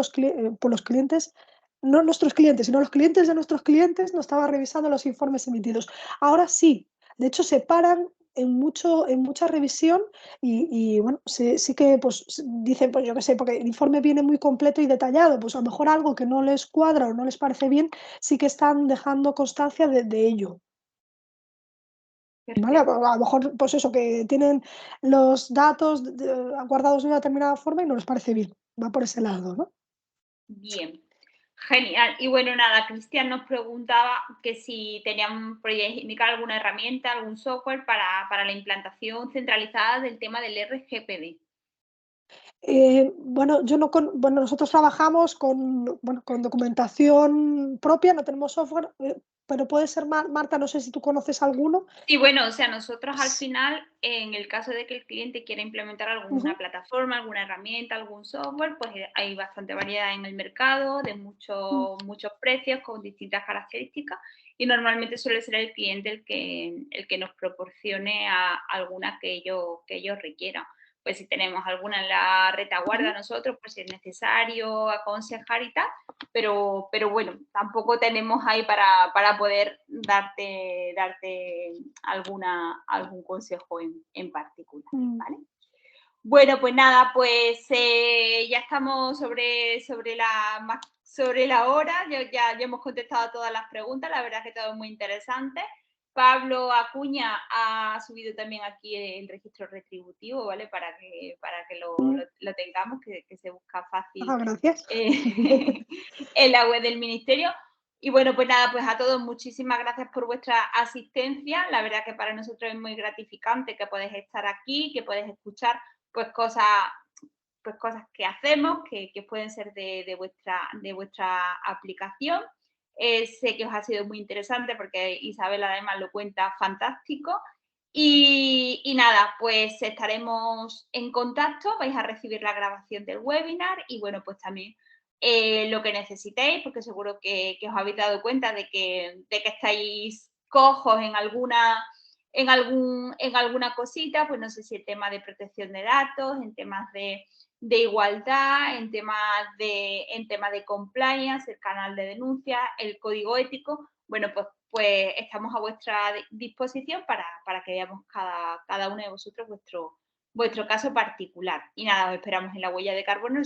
por los clientes, no nuestros clientes, sino los clientes de nuestros clientes no estaban revisando los informes emitidos. Ahora sí, de hecho, se paran en mucha revisión y bueno, sí que pues, dicen, pues yo qué sé, porque el informe viene muy completo y detallado, pues a lo mejor algo que no les cuadra o no les parece bien, sí que están dejando constancia de ello. ¿Vale? A perfecto. lo mejor, pues eso, que tienen los datos guardados de una determinada forma y no les parece bien. Va por ese lado, ¿no? Bien, genial. Y bueno, nada, Cristian nos preguntaba que si tenían proyecto indicar alguna herramienta, algún software para la implantación centralizada del tema del RGPD. Bueno, bueno, nosotros trabajamos con documentación propia, no tenemos software, pero puede ser, Marta, no sé si tú conoces alguno. Sí, bueno, o sea, nosotros al final, en el caso de que el cliente quiera implementar alguna Ujú, plataforma, alguna herramienta, algún software, pues hay bastante variedad en el mercado, de mm, muchos precios, con distintas características, y normalmente suele ser el cliente el que nos proporcione alguna que ellos requieran. Pues si tenemos alguna en la retaguardia ujú, nosotros, pues si es necesario aconsejar y tal, pero bueno, tampoco tenemos ahí para poder darte algún consejo en particular, mm. ¿vale? Bueno, pues nada, pues ya estamos sobre la hora, ya hemos contestado a todas las preguntas, la verdad que todo es muy interesante. Pablo Acuña ha subido también aquí el registro retributivo, ¿vale? Para que Mm. lo tengamos, que se busca fácil Ah, gracias. en la web del ministerio. Y bueno, pues nada, pues a todos muchísimas gracias por vuestra asistencia. La verdad que para nosotros es muy gratificante que podéis estar aquí, que podéis escuchar pues cosas, pues cosas que hacemos, que pueden ser de vuestra aplicación. Sé que os ha sido muy interesante porque Isabel además lo cuenta fantástico. Y nada, pues estaremos en contacto, vais a recibir la grabación del webinar y bueno, pues también lo que necesitéis, porque seguro que os habéis dado cuenta de que estáis cojos en alguna cosita, pues no sé si el tema de protección de datos, en temas de igualdad, en temas de compliance, el canal de denuncia, el código ético, bueno, pues estamos a vuestra disposición para que veamos cada uno de vosotros vuestro caso particular. Y nada, os esperamos en la huella de carbono el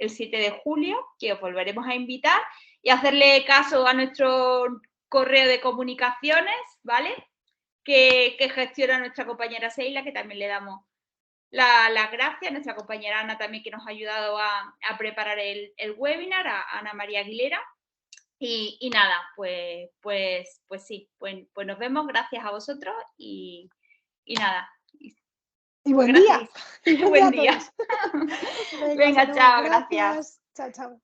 7 de julio, que os volveremos a invitar y hacerle caso a nuestro correo de comunicaciones, ¿vale? Que gestiona nuestra compañera Seila, que también le damos las gracias, nuestra compañera Ana también que nos ha ayudado a preparar el webinar, a Ana María Aguilera. Y nada, pues sí, pues nos vemos, gracias a vosotros y nada, Y pues buen día. gracias. Y buen día Buen a día. todos. Venga, hasta Venga, luego. chao, gracias. Gracias. Chao, chao.